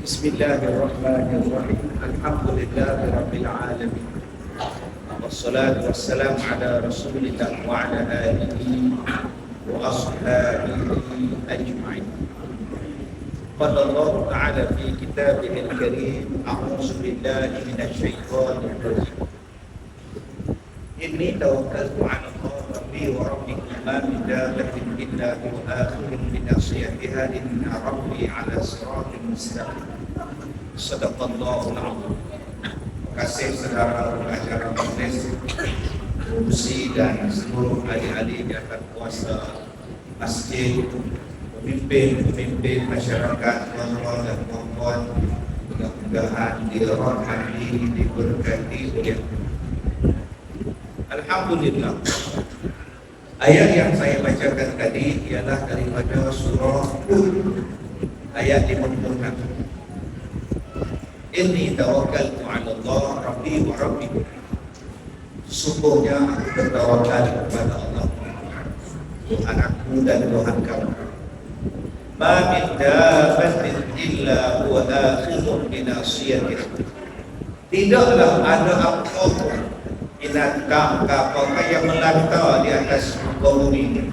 Bismillahirrahmanirrahim. Alhamdulillahi rabbil alamin. Wassalatu wassalamu ala Rasulillah wa ala alihi wa ashabihi ajma'in. Qala Allah ta'ala fi kitabihil karim, a'udzu billahi minasy syaithanir rajim. Inni tawakkaltu 'ala Allah rabbi wa rabbikum ma min dabbatin illa huwa akhidhun bi nasiyatiha inna rabbi 'ala siratin mustaqim. Sadaqallahul azim. Terima kasih saudara pengacara majlis, fungsi dan seluruh ahli-ahli yang berkuasa masjid, pemimpin masyarakat, tuan-tuan dan puan-puan, mudah-mudahan dirahmati, diberkati oleh Alhamdulillah. Ayat yang saya bacakan tadi ialah daripada surah Hud ayat 56. Inni tawakkaltu 'ala Allah rabbi wa rabbikum. Sungguhnya aku bertawakal kepada Allah, Tuhan aku dan Tuhan kamu. Ma min dabbatin illa huwa akhidhun bi nasiyatiha. Tidaklah ada apa-apa binatang apa yang melantau di atas muka bumi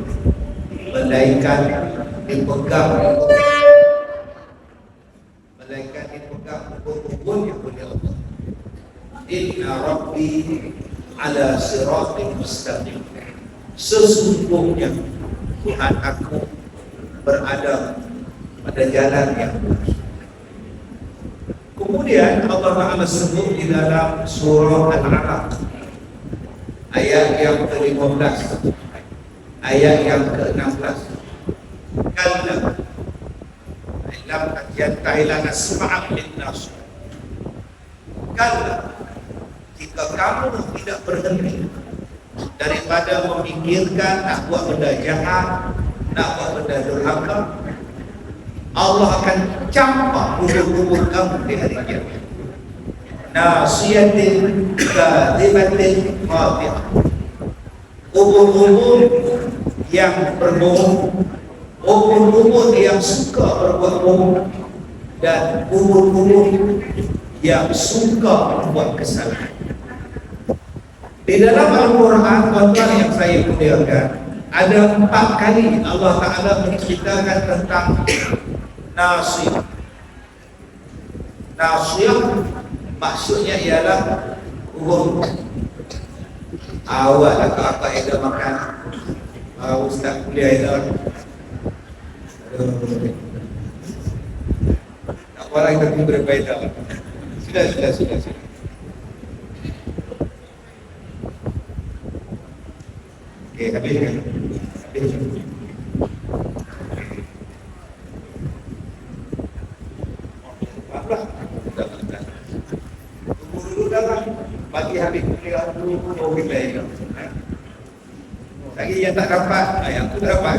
melainkan dipegang ubun-ubunnya oleh Allah. Inna Rabbi ala siratin mustaqim. Sesungguhnya Tuhan aku berada pada jalan yang lurus. Kemudian Allah Ta'ala sebut di dalam surah Al-Alaq ayat yang ke-15, ayat yang ke-16. Kalla lam yantahi nasma'an linnas. Kalla, jika kamu tidak berhenti daripada memikirkan nak buat benda jahat, nak buat benda durhaka, Allah akan campak ubur-ubur kamu di hari kiamat. Nasiyatin kadhibatin khati'ah. Ubur-ubur yang berbohong, ubur-ubur yang suka berbuat bohong, dan ubur-ubur yang suka membuat kesalahan. Di dalam Al-Quran, tuan-tuan yang saya muliakan, ada 4 kali Allah Ta'ala menceritakan tentang nasiyah. Nasiyah maksudnya ialah ubur. Awak lah apa yang dah makan, Ustaz kuliah dah. Tak apa lagi tapi berfaedah. Sudah. Okey, habis. Dulu dah bagi habis kuliah dulu okey baik. Lagi yang tak dapat, yang tu dapat.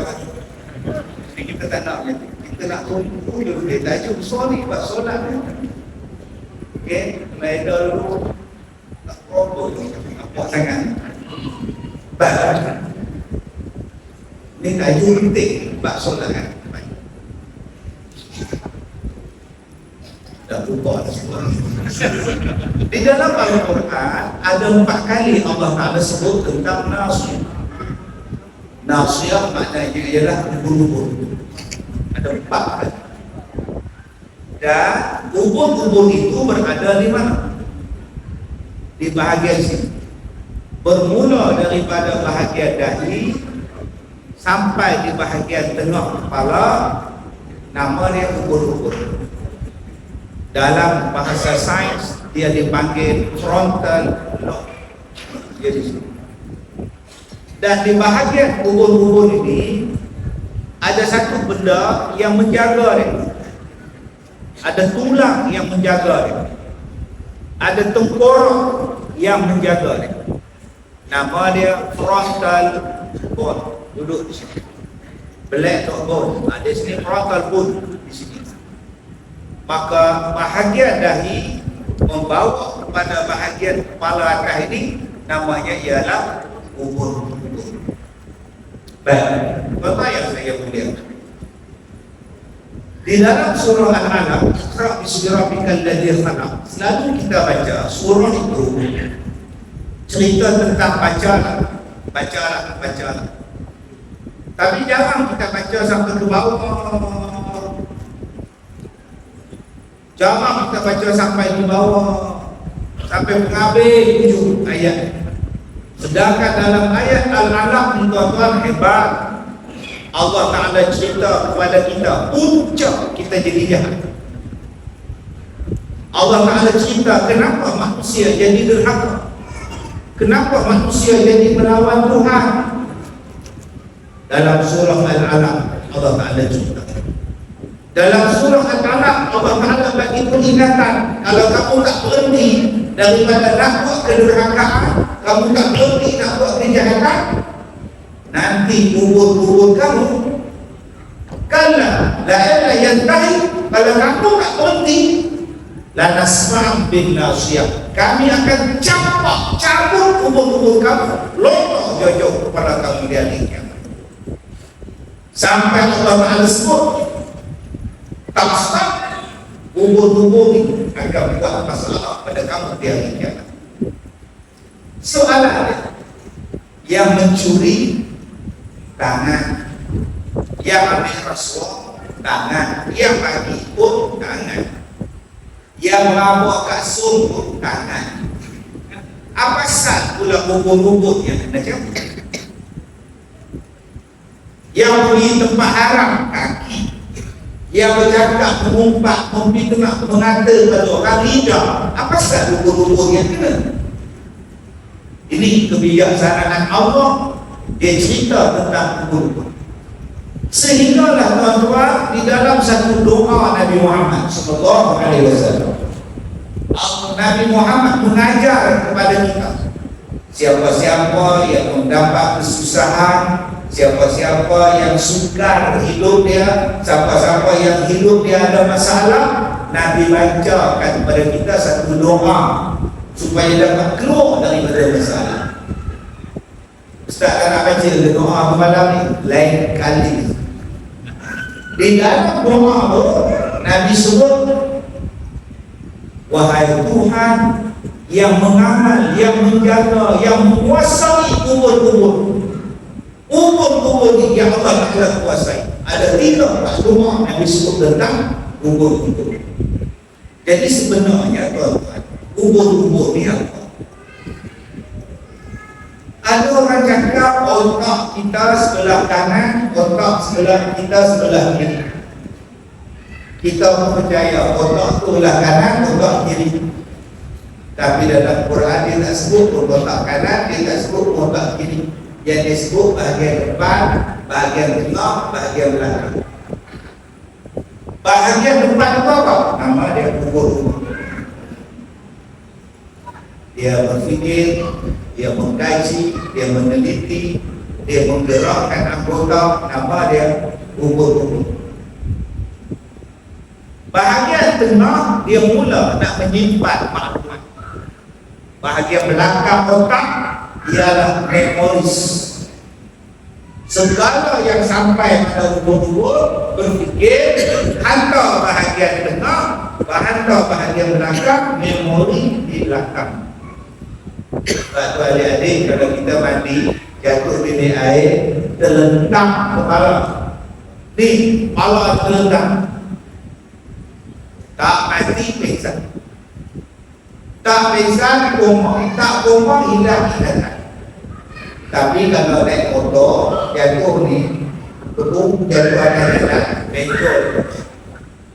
Jadi kita tak nak, kita nak tunggu dulu dia tajuk sorry buat solat. Okey, mereka dulu tak apa apa sangat. Baik. Ini tajuk penting buat solat kan. Dah lupa dah semua. Di dalam Al-Quran ada 4 kali Allah Ta'ala sebut tentang nasiyah. Nasiyah maknanya ialah ubur-ubur. Ada 4 kali. Dan ubur-ubur itu berada di mana? Di bahagian sini. Bermula daripada bahagian dahi sampai di bahagian tengah kepala, nama dia ubur-ubur. Dalam bahasa sains dia dipanggil frontal lobe. Dia di sini. Dan di bahagian ubur-ubur ini ada satu benda yang menjaga dia. Ada tulang yang menjaga dia. Ada tengkorak yang menjaga dia. Nama dia frontal bone. Duduk di sini. Black dot bone. Ada sini frontal bone di sini. Maka bahagian dahi membawa kepada bahagian kepala atas ini namanya ialah ubur. Baik, Bapak yang saya muliakan, Di dalam surah Al-Alaq, Iqra bismi rabbikal ladzi khalaq, selalu kita baca surah itu cerita tentang bacalah. Tapi jangan kita baca sampai ke bawah. Jangan kita baca sampai di bawah, sampai menghabis ujung ayat. Sedangkan dalam ayat Al-Alaq, tuan-tuan, hebat. Allah Ta'ala cerita kepada kita puncak kita jadi jahat. Allah Ta'ala cerita kenapa manusia jadi derhaka, kenapa manusia jadi melawan Tuhan. Dalam surah Al-Alaq Allah Ta'ala cerita. Dalam surah Al-Alaq Allah Ta'ala bagi peringatan, kalau kamu tak berhenti daripada nak buat kederhakaan, kamu tak berhenti nak buat kejahatan, nanti kubur kamu kalla la yantahi, kalau kamu tak berhenti la nasma'u bin nasiyah, kami akan cabut kubur kamu, lontok jauh kepala kamu di hari kiamat. Sampai Allah Ta'ala sebut tak kubur ini akan buat masalah pada kamu di hari kiamat. Soalannya, yang mencuri tangan, yang ambil rasuah tangan, yang bagi pun tangan, yang mabuk kat sumur tangan. Apa sal pula bubur yang kena cabut? Yang pergi tempat haram kaki, yang bercakap, mengumpat, memfitnah, mengata pada orang lidah, apa sal bubur yang kena? Ini kebijaksanaan Allah. Dia cerita tentang kubur. Sehinggalah tuan-tuan, di dalam satu doa Nabi Muhammad SAW, Nabi Muhammad mengajar kepada kita, siapa-siapa yang mendapat kesusahan, siapa-siapa yang sukar hidup dia, siapa-siapa yang hidup dia ada masalah, Nabi bacakan kepada kita satu doa supaya dapat keluar daripada masalah. Ustaz kan nak baca doa malam ni lain kali. Di dalam doa tu Nabi sebut, wahai Tuhan yang mengamal, yang menjaga, yang menguasai kubur-kubur ni yang Allah Ta'ala kuasai. Ada 3 doa Nabi sebut tentang kubur-kubur. Jadi sebenarnya tuan-tuan, kubur-kubur ni apa? Ada orang cakap otak kita sebelah kanan, otak sebelah kita sebelah kiri. Kita percaya otak tu belah kanan, otak kiri. Tapi dalam Quran dia tak sebut otak kanan, dia tak sebut otak kiri. Yang dia sebut bahagian depan, bahagian tengah, bahagian belakang. Bahagian depan itu apa? Nama dia kubur. Dia berfikir, dia mengkaji, dia meneliti, dia menggerakkan anggota, nama dia kubur. Bahagian tengah dia mula nak menyimpan maklumat. Bahagian belakang otak ialah memoris. Segala yang sampai pada kubur berfikir, hantar bahagian tengah, hantar bahagian belakang, memori di belakang. Sebab tu adik-adik, kalau kita mandi jatuh bilik air, terlentang kepala ni, kepala terlentang, tak mati pingsan, tak pingsan koma, tak koma hilang ingatan. Tapi kalau naik motor jatuh ni, betul jatuh anak-anak bencol,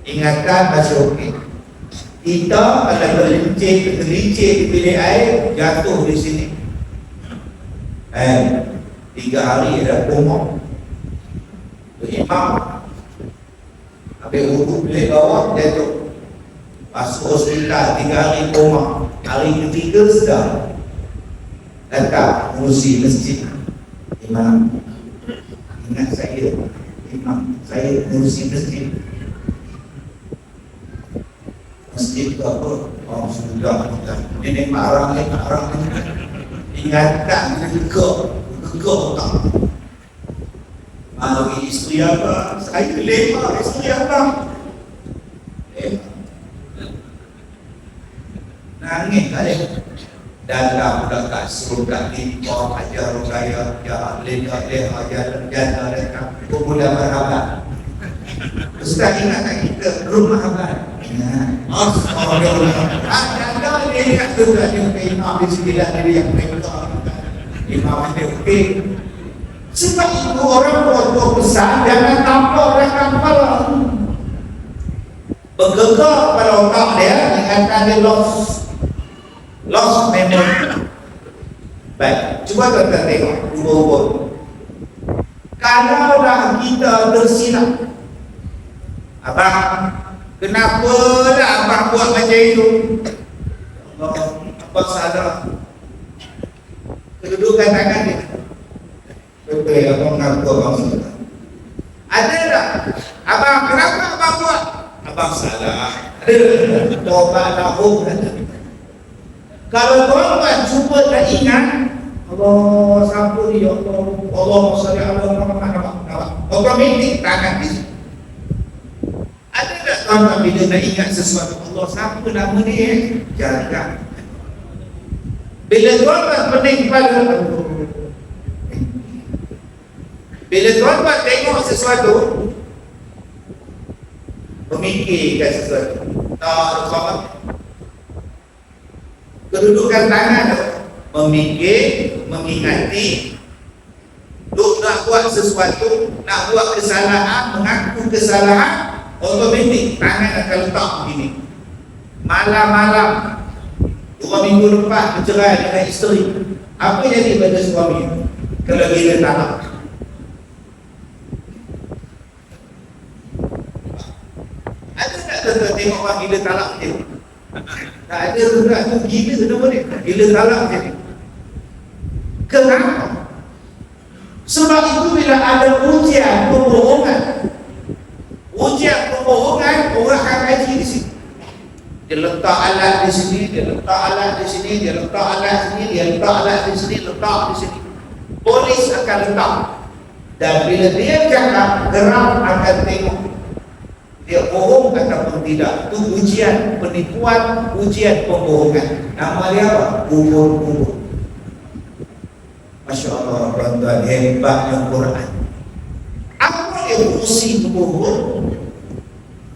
ingatan masih okey. Kita kalau tergelincir di bilik air, jatuh di sini. 3 hari dah koma. Imam habis urut bilik bawah, jatuh. Masuk hospital 3 hari koma. Hari ketiga sedar. Datang ngurusi masjid. Imam, ingat saya. Imam, saya ngurusi masjid. Masjid ke apa? Oh sudah, ini marah ni. Ingatan gegak tak. Mari isteri apa? Saya lema isteri apa? nangis kali. Dalam dekat surga impor ajar raya ya lihat ajar jana dekat pemuda berhabat. Ustaz ingat tak kita rumah habat. Ada dia ingat tu dah dia imam di sebelah dia yang mereka imam dia okey. Sebab itu orang bodoh besar jangan tampar orang kapal. Bergegar pada otak dia ingatkan dia lost memory. Baik, cuba kita tengok ubur-ubur. Kalau dah kita tersilap, abang, kenapa dah abang buat macam itu? Allah, abang salah. Kedudukan tangan dia. Betul, abang ngaku abang salah. Ada tak? Abang, kenapa abang buat? Abang salah. Ada. Tobat lahum. Kalau tuan-tuan cuba tak ingat, Allah siapa ni ya Allah, Allahumma salli ala Muhammad, otomatik tangan di situ. Ada tak tuan-tuan bila nak ingat sesuatu, Allah siapa nama dia? Jaga. Bila tuan-tuan pening kepala, bila tuan-tuan tengok sesuatu, memikirkan sesuatu, tak ada apa. Kedudukan tangan memikir, mengingati, nak buat sesuatu, nak buat kesalahan, mengaku kesalahan, otomatik tangan akan letak begini. Malam-malam 2 minggu lepas bercerai dengan isteri, apa jadi pada suami kalau dia talak? Ada tak tuan-tuan tengok orang gila talak dia? Tak ada berat tu gila nama dia. Gila talak dia. Kenapa? Sebab itu bila ada ujian pembohongan, orang akan kaji di sini. Dia letak alat di sini, dia letak alat di sini, dia letak alat di sini, dia letak alat di sini, letak di sini. Polis akan letak. Dan bila dia cakap, geram akan tengok dia bohong ataupun tidak. Itu ujian penipuan, ujian pembohongan. Nama dia apa? Ubur-ubur. Masya Allah, tuan-tuan, hebatnya Quran. Apa yang fungsi ubur-ubur?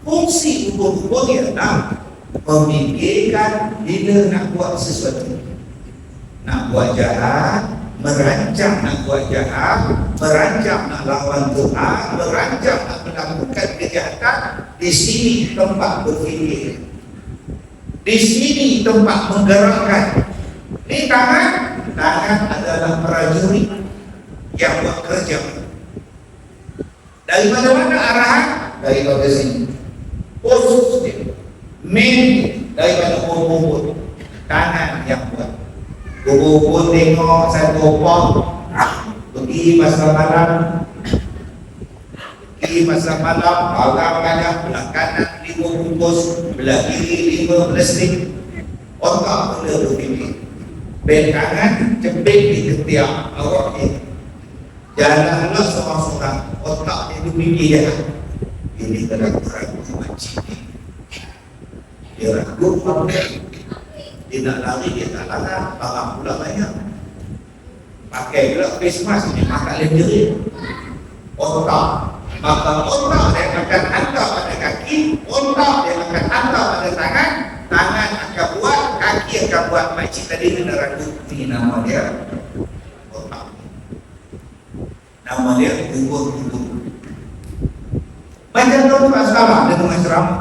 Fungsi ubur-ubur ialah memikirkan bila nak buat sesuatu. Nak buat jahat, merancang nak buat jahat, merancang nak lawan Tuhan, merancang nak melakukan kejahatan. Di sini tempat berfikir, di sini tempat menggerakkan. Ini tangan adalah prajurit yang buat kerja. Dari mana-mana arahan, dari pada sini. Khusus dia, main daripada ubur-ubur. Tangan yang buat. Ubur-ubur tengok satu opor, pergi masa malam, malam banyak, belah kanan 5 bungkus, belah kiri 5 plastik. Otak boleh berfikir. Ben kanan cepet di ketiak awak ni. Jalanlah seorang-seorang, otak dia berfikir je. Ini kena ragu macam ni. Dia ragu apa? Dia nak lari, dia tak lari, barang pula banyak. Pakai pula face mask ni, makan lenjerit. Otak. Maka otak dia akan hantar pada kaki, otak dia akan hantar pada tangan, tangan akan buat, kaki akan buat. Makcik tadi kena ragu, ni nama dia otak. Nama dia ubur-ubur. Macam tuan-tuan sekarang dia dengan ceramah.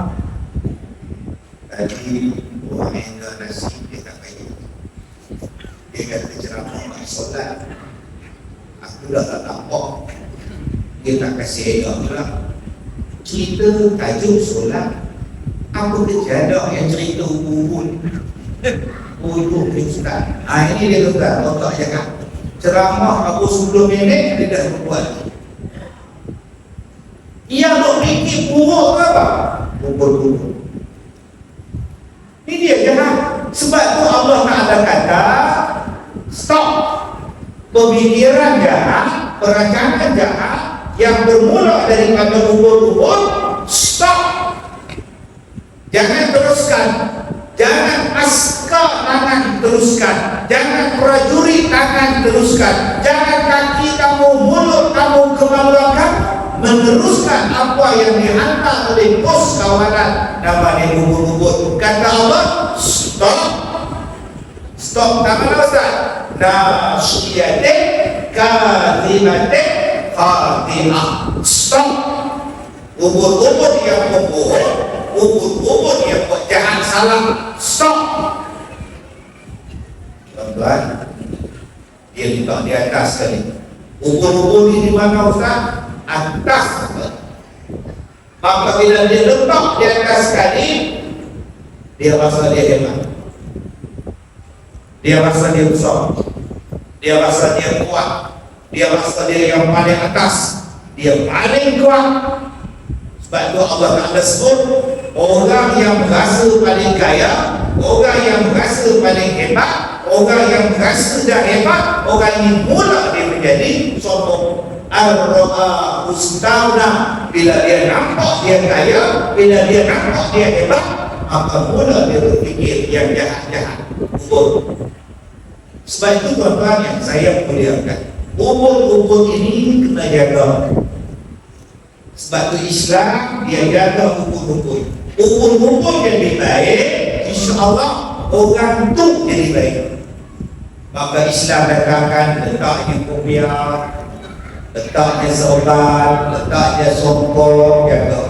Tadi orang yang nasi dia tak kaya. Dia kata ceramah mak solat. Aku dah tak nampak. Dia tak kasih elok pula. Cerita tajuk solat. Apa kejadak yang cerita hubung-hubung? Bodoh ni ustaz. Ini dia kata, otak cakap ceramah aku 10 minit dia dah berbuat. Ia nak fikir buruk ke apa? Bubur-bubur. Ini dia jahat. Sebab tu Allah Ta'ala kata stop pemikiran jahat, perancangan jahat yang bermula daripada ubur-ubur. Stop. Jangan teruskan. Jangan askar tangan teruskan, jangan prajurit tangan teruskan, jangan kaki kamu, mulut kamu kebalukan meneruskan apa yang dihantar oleh pos kawanan namanya ubur-ubur. Kata Allah, stop, stop. Tak mana Ustaz? Nasiyatik kadhibatik khati'ah. Stop. Ubur-ubur yang membohong, ubur-ubur yang buat jahat salah, stop. Tuan-tuan, dia letak di atas sekali. Ubur-ubur ni di mana Ustaz? Atas. Maka bila dia letak di atas sekali, dia rasa dia hebat, dia rasa dia besar, dia rasa dia kuat, dia rasa dia yang paling atas, dia paling kuat. Sebab itu Allah Ta'ala sebut, orang yang merasa paling kaya, orang yang merasa paling hebat, orang yang merasa dah hebat, orang ini mula dia menjadi sombong. Ar-ra'a ustauna, bila dia nampak dia kaya, bila dia nampak dia hebat, maka mula dia berfikir yang jahat-jahat. Sebab itu tuan-tuan yang saya muliakan, ubur-ubur ini kena jaga. Sebab itu Islam dia jaga ubur-ubur. Ubur-ubur jadi baik, insya-Allah orang tu jadi baik. Maka Islam datangkan letaknya kopiah, letaknya sobat, letaknya songkok, jaga.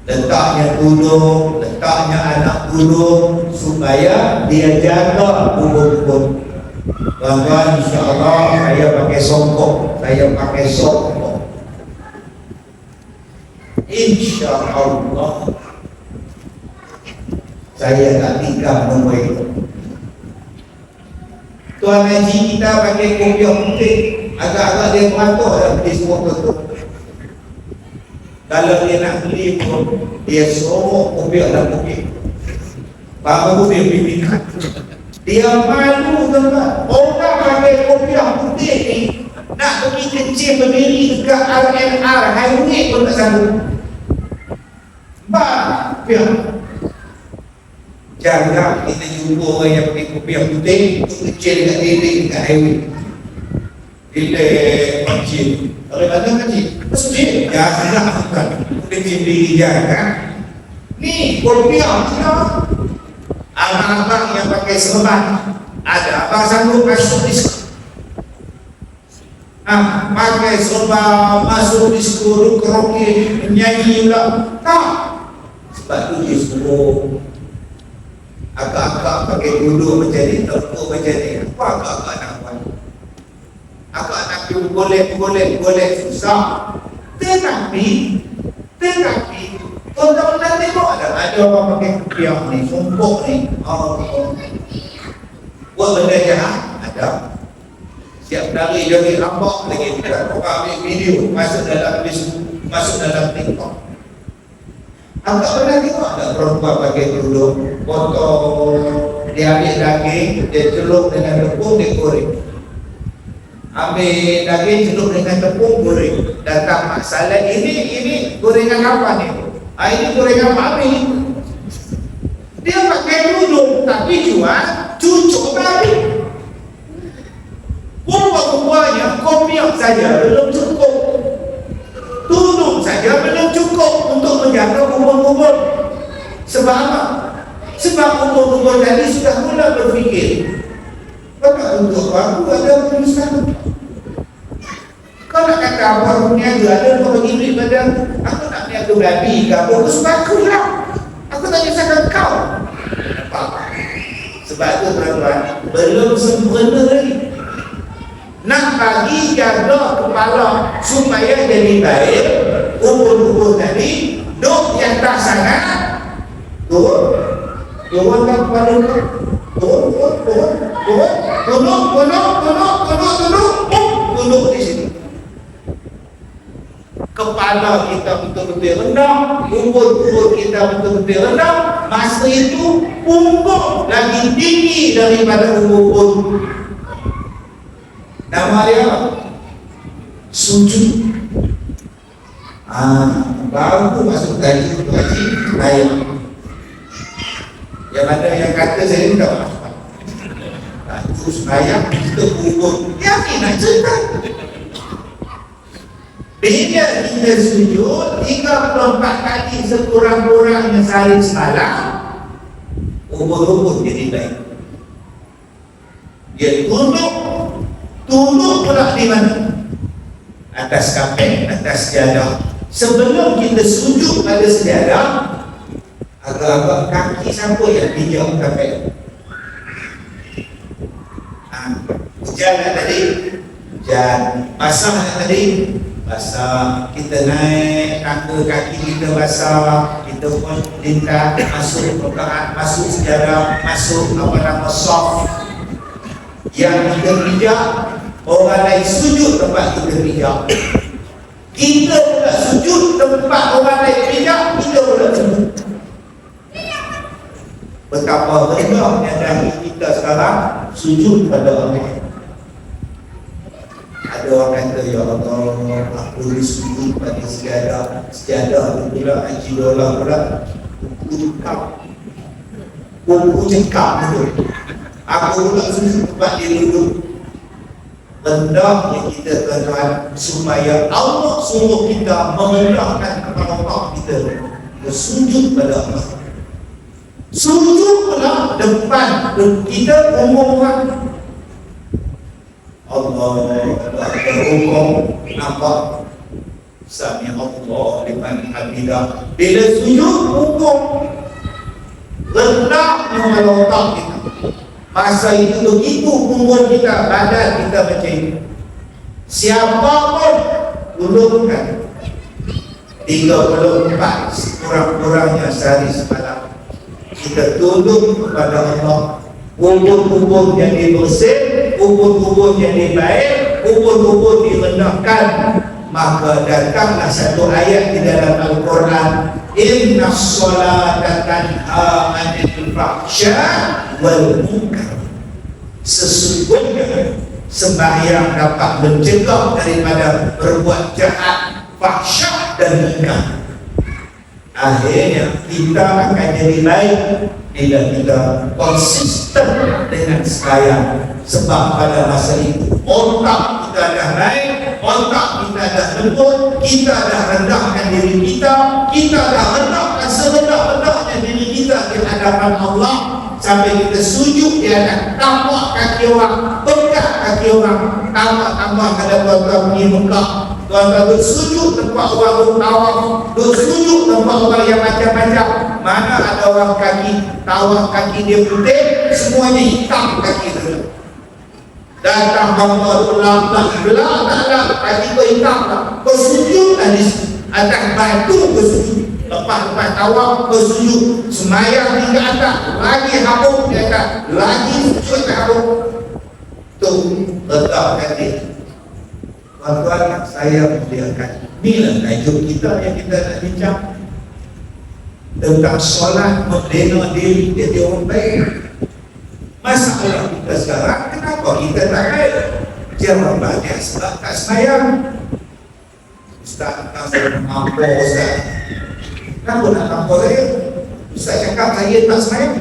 Letaknya tudung, letaknya anak tudung, supaya dia jaga ubur-ubur. Tuan-tuan, insya-Allah saya pakai songkok, saya pakai songkok. InsyaAllah saya tak tinggal nombor itu. Tuan Haji kita pakai kopiah putih, agak-agak dia beratur dah beli semua tu. Kalau dia nak beli pun, dia sorok kopiah dan kopiah. Baru dia beli minat. Dia malu tuan-tuan. Orang pakai kopiah putih ni nak pergi kecil berdiri dekat RNR highway pun tak sanggup. Ya. Jangan kita jumpa orang yang pakai kopiah putih kecil dekat dinding dekat highway. Bila kecil, kalau ada kecil, masjid jangan bukan kecil diri jangan. Ni kopiah kita. Abang-abang yang pakai serban, ada abang sanggup masuk disko. Pakai serban masuk disko, karaoke, menyanyi pula. Tak. Sebab tu dia suruh akak-akak pakai duduk macam ni, terpuk macam ni. Apa akak-akak nak buat? Akak nak golek susah. Tetapi tuan-tuan dah tengok ada orang pakai kopiah ni, sumpuk ni, buat benda jahat, ada. Siap lari joget rambak lagi tidak. Orang ambil video masuk dalam TikTok. Agak pernah tengok tak perempuan pakai tudung, potong, dia ambil daging, dia celup dengan tepung, dia goreng. Ambil daging, celup dengan tepung, goreng. Datang mak salad, ini gorengan apa ni? Ini gorengan babi. Dia pakai tudung, tapi jual cucuk babi. Rupa-rupanya kopiah saja belum cukup, tudung saja belum cukup untuk menjaga ubur-ubur. Sebab apa? Sebab ubur-ubur tadi sudah mula berfikir, kalau untuk aku ada urusan. Kau nak kata apa berniaga, ada orang gini pada aku nak niaga babi ke apa, aku lah. Aku tak nyusahkan kau. Sebab itu tuan-tuan, belum sempurna lagi. Nak bagi jaga kepala supaya jadi baik, ubur-ubur tadi duk di atas sana, turunkan kepala tunduk di sini. Kepala kita betul-betul rendah, ubur-ubur kita betul-betul rendah. Masa itu punggung lagi tinggi daripada ubur-ubur. Nama dia apa? Sujud. Baru masuk tadi ayat. Yang ada yang kata saya ni tak apa. Itu sembahyang kita ukur. Yakin nak cerita. Bila kita sujud 34 kali sekurang-kurangnya sehari semalam, umur jadi baik. Dia tunduk pula di mana? Atas kapek, atas sejadah. Sebelum kita sujud pada sejadah, agak-agak kaki siapa yang pijak kapek? Jalan tadi, jalan basah tadi, basah. Kita naik tangga, kaki kita basah, kita pun lintah masuk perkaan, masuk sejarah, masuk apa nama soft. Yang kita pijak, orang lain sujud tempat kita pijak. Kita pula sujud tempat orang lain pijak, kita pula sujud. Betapa rendahnya diri kita sekarang sujud pada Allah. Ada orang kata, ya Allah, aku disujud pada sejadah pula, haji dolar pula, kuku cekap tu. Aku pula sujud tempat dia duduk. Rendahnya kita tuan-tuan, supaya Allah suruh kita merendahkan kepada Allah kita, bersujud pada Allah. Sujud pula depan kita umum orang. Allah berhukum, nampak Sami Allah liman hamidah. Bila sujud hukum rendah dengan otak kita. Masa itu begitu umur kita, badan kita macam ini. Siapa pun tundukkan 34 kurang-kurangnya sehari semalam. Kita tunduk kepada Allah. Kubur-kubur jadi bersih, kubur-kubur jadi baik, kubur-kubur direndahkan. Maka datanglah satu ayat di dalam Al-Quran, Inna sholata tanha 'anil fahsya' wal munkar. Sesungguhnya sembahyang dapat mencegah daripada berbuat jahat, fahsya' dan munkar. Akhirnya kita akan jadi baik bila kita konsisten dengan sembahyang. Sebab pada masa itu otak kita dah naik, otak kita dah lembut, kita dah rendahkan diri kita, kita dah rendahkan serendah-rendahnya diri kita di hadapan Allah. Sampai kita sujud di atas tapak kaki orang, pegang kaki orang, tambah-tambah ada tuan-tuan pergi Mekah, tuan-tuan bersujud tempat orang bertawaf, bersujud tempat orang yang macam-macam. Mana ada orang kaki tawaf, kaki dia putih, semuanya hitam kaki dia. Datang bangsa belah kaki kau hitam lah. Kau sujud di atas batu, bersujud. Lepas tawaf bersujud, semayang hingga atas, lagi habuk di atas, lagi sujud habuk. Tu letak hati. Tuan-tuan, saya muliakan. Inilah tajuk kita yang kita nak bincang tentang solat, membina diri jadi orang baik. Masalah kita sekarang, kenapa kita tak baik? Jangan banyak sebab tak semayang. Ustaz, tak mampu Ustaz. Kenapa nak mampu saya? Ustaz cakap saya tak semayang.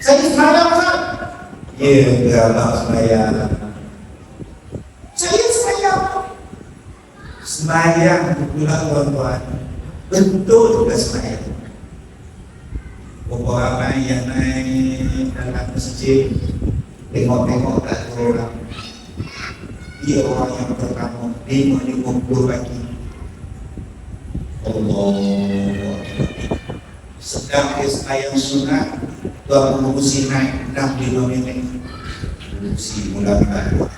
Saya semayang Ustaz. Ya, biarlah semayang. Saya semayang. Semayang pula tuan-tuan. Betul ke semayang? Beberapa ramai yang naik dalam masjid, tengok-tengok tak ada orang. Dia orang yang pertama 5:50 pagi. Allah. Sedang dia semayang sunat, tuan mengurusi naik 65 minit. Mengurusi mulakan.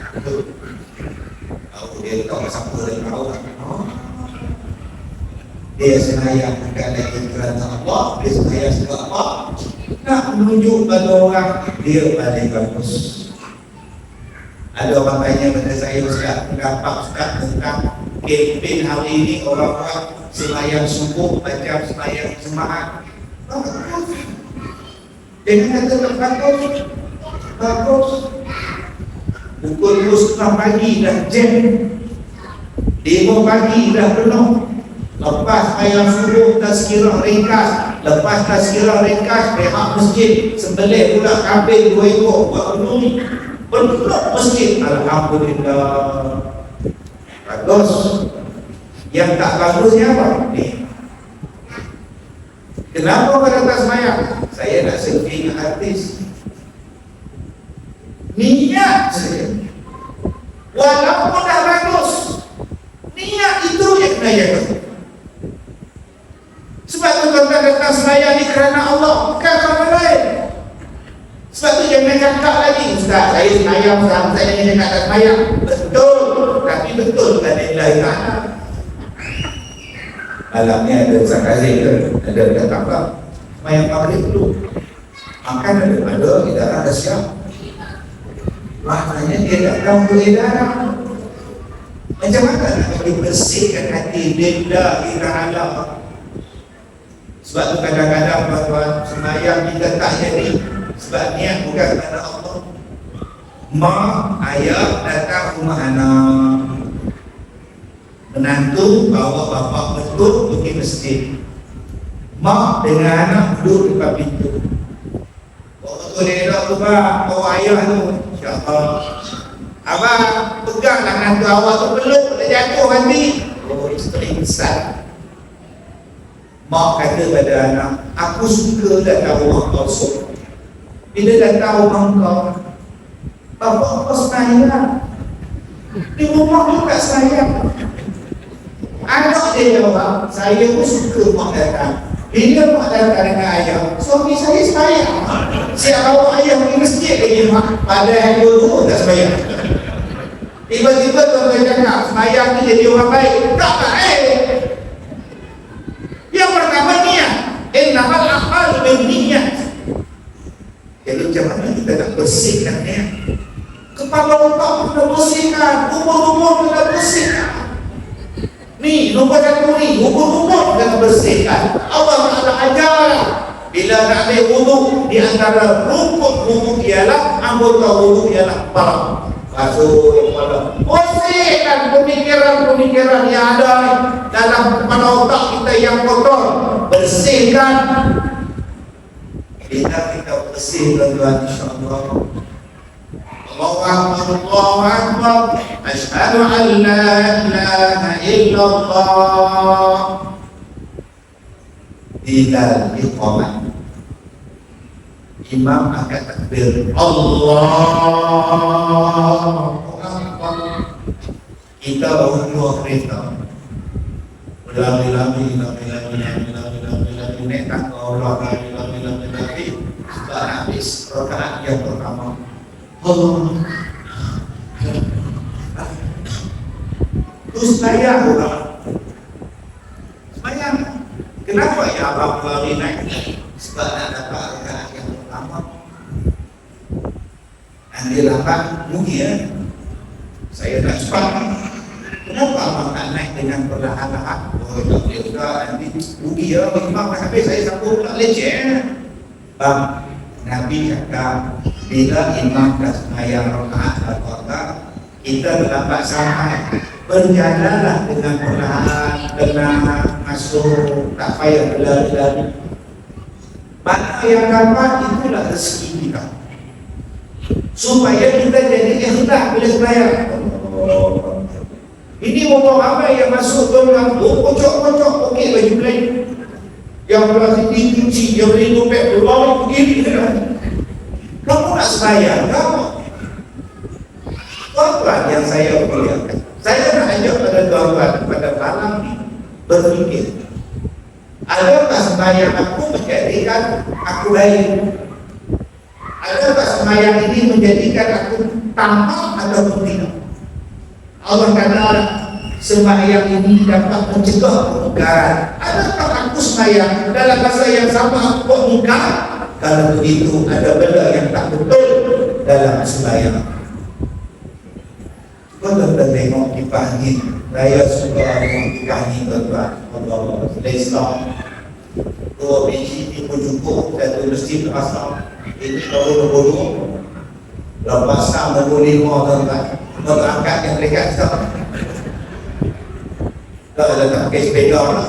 Tahu dia tahu siapa dia tahu. Dia semayang bukan lagi kerana Allah, dia semayang sebab apa? Nak menunjuk pada orang dia paling bagus. Ada orang tanya pada saya, Ustaz, pendapat Ustaz tentang kempen hari ini orang-orang semayang subuh macam semayang jemaah. Bagus. Jangan kata tak bagus. Bagus. Pukul 2:30 pagi dah jam, 5 pagi dah penuh. Lepas ayam subuh tazkirah ringkas, lepas tazkirah ringkas rehat masjid, sembelih pula kambing 2 ekor buat penuh penuh masjid. Alhamdulillah, bagus. Yang tak bagusnya apa? Ni, kenapa kau datang semayang? Saya nak selfie dengan artis. Niat saja, walaupun dah bagus, niat itu yang kena jaga. Sebab tu tuan-tuan datang semayang ni kerana Allah, bukan kerana lain. Sebab tu jangan cakap lagi, Ustaz saya semayang, Ustaz saya ni cakap tak semayang. Betul, tapi betul bukan lillahi ta'ala. Malam ni ada Ustaz Kazim ke, ada dekat tambah semayang maghrib dulu, makan ada edaran dah siap. Maknanya dia datang untuk edaran. Macam mana nak dibersihkan hati lillahi ta'ala? Sebab tu kadang-kadang tuan-tuan semayang kita tak jadi sebab niat bukan kerana Allah. Mak, ayah datang rumah anak, menantu bawa bapa betul pergi masjid. Mak dengan anak duduk dekat pintu. Betul dia elok tu bang, bawa ayah tu. InsyaAllah abang peganglah menantu awak tu, peluk dah jatuh nanti. Oh, isteri besar. Mak kata pada anak, aku suka dah tahu kau sok. Bila dah tahu kau, bapa kau sayang. Di rumah tu tak sayang. Anak dia jawab, saya pun suka mak datang. Bila mak datang dengan ayah, suami saya sayang. Siap bawa ayah pergi masjid lagi mak. Padahal dulu tak sayang. Tiba-tiba tuan-tuan cakap, semayang ni jadi orang baik. Tak baik. Yang pertama niat. Innamal a'malu binniyat. Jadi macam mana kita nak bersihkan niat? Kepala otak kita bersihkan, umur-umur kita bersihkan. Ni nombor 1 ni, umur-umur kita bersihkan. Allah Ta'ala ajar bila nak ambil wudu, di antara rukun wudu ialah anggota wudu ialah kepala. Basuh kepala, bersihkan pemikiran-pemikiran yang ada dalam kepala otak kita yang kotor, bersihkan. Bila kita bersih tuan-tuan, insyaAllah Allahu Akbar, Allahu Akbar, asyhadu an la ilaha illallah. Bila iqamah, imam akan takbir Allahu Akbar. Kita baru keluar kereta, lami-lami naik tangga Allah, lami sudah habis rakaat yang pertama. Allah terus saya semayang. Kenapa ya abang lari naik? Sebab nak dapat rakaat yang pertama. Nanti lambat mungkin ya, saya tak cepat. Kenapa abang tak naik dengan perlahan-lahan? Oh tak boleh juga, nanti rugi ya, imam dah habis saya sambung tak leceh. Bang, Nabi kata bila imam dah semayang rakaat al-Qadha, kita lambat sampai, berjalanlah dengan perlahan, tenang, masuk, tak payah berlari-lari. Mana yang dapat itulah rezeki kita, supaya kita jadi ikhlas bila semayang. Ini orang ramai yang masuk ke dalam kocok-kocok, okey baju lain, yang belah sini cuci, yang beli dompet berlalu begini. Kamu nak semayang, kamu tuan-tuan yang saya muliakan, saya nak ajak pada tuan-tuan pada malam ini berfikir, adakah semayang aku menjadikan aku baik? Adakah semayang ini menjadikan aku tamak atau tidak? Allah kata sembahyang ini dapat mencegah kemungkaran. Adakah aku semayang dalam masa yang sama aku buat mungkar? Kalau begitu ada benda yang tak betul dalam sembahyang. Tuan-tuan tengok kipas ni, saya suka tengok kipas ni tuan-tuan. Allah Islam 2 biji ni pun cukup, 1 masjid asal. Ini baru nombor 2. Lepas tak nombor 5 tuan-tuan, berangkat yang mereka stop. Kalau datang pakai sepeda orang,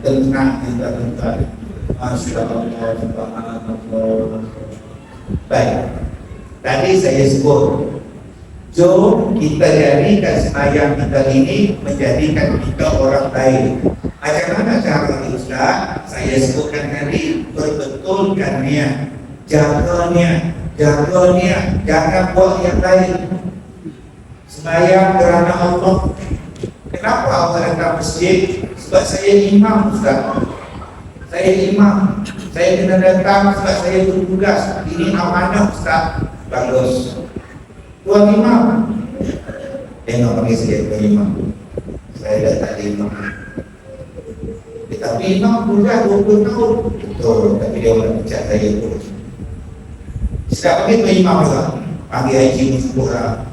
tenang kita tenang. Masya Allah, subhanallah. Baik, tadi saya sebut, jom kita jadikan sembahyang kita ini menjadikan kita orang baik. Macam mana cara Ustaz? Saya sebutkan tadi, perbetulkan niat, jaga niat, jangan buat yang lain. Sembahyang kerana Allah. Kenapa Allah datang masjid? Sebab saya imam, Ustaz. Saya imam. Saya kena datang sebab saya bertugas. Ini amanah, Ustaz. Bagus. Tuan imam. Tengok panggil saya tuan imam. Saya dah tak ada imam. Tapi imam tugas 20 tahun. Betul. Tapi dia orang pecat saya pun. Sedap panggil tuan imam juga. Panggil Haji Mustafa.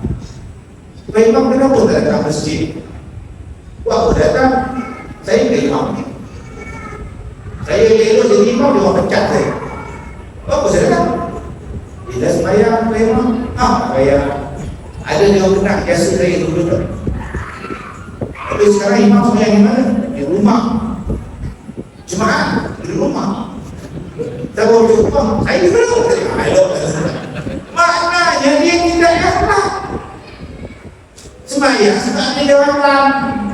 Tuan imam kenapa tak datang masjid? Waktu datang, saya ke imam ni. Saya elok jadi imam, dia orang pecat saya. Apa saya datang? Bila sembahyang, tuan imam, saya ada dia orang kenal, biasa saya dulu. Tapi sekarang imam sembahyang di mana? Di rumah. Jemaah di rumah. Saya bawa di rumah, saya di rumah. Maknanya dia tidak ikhlas. Sembahyang sebab dia jawatan.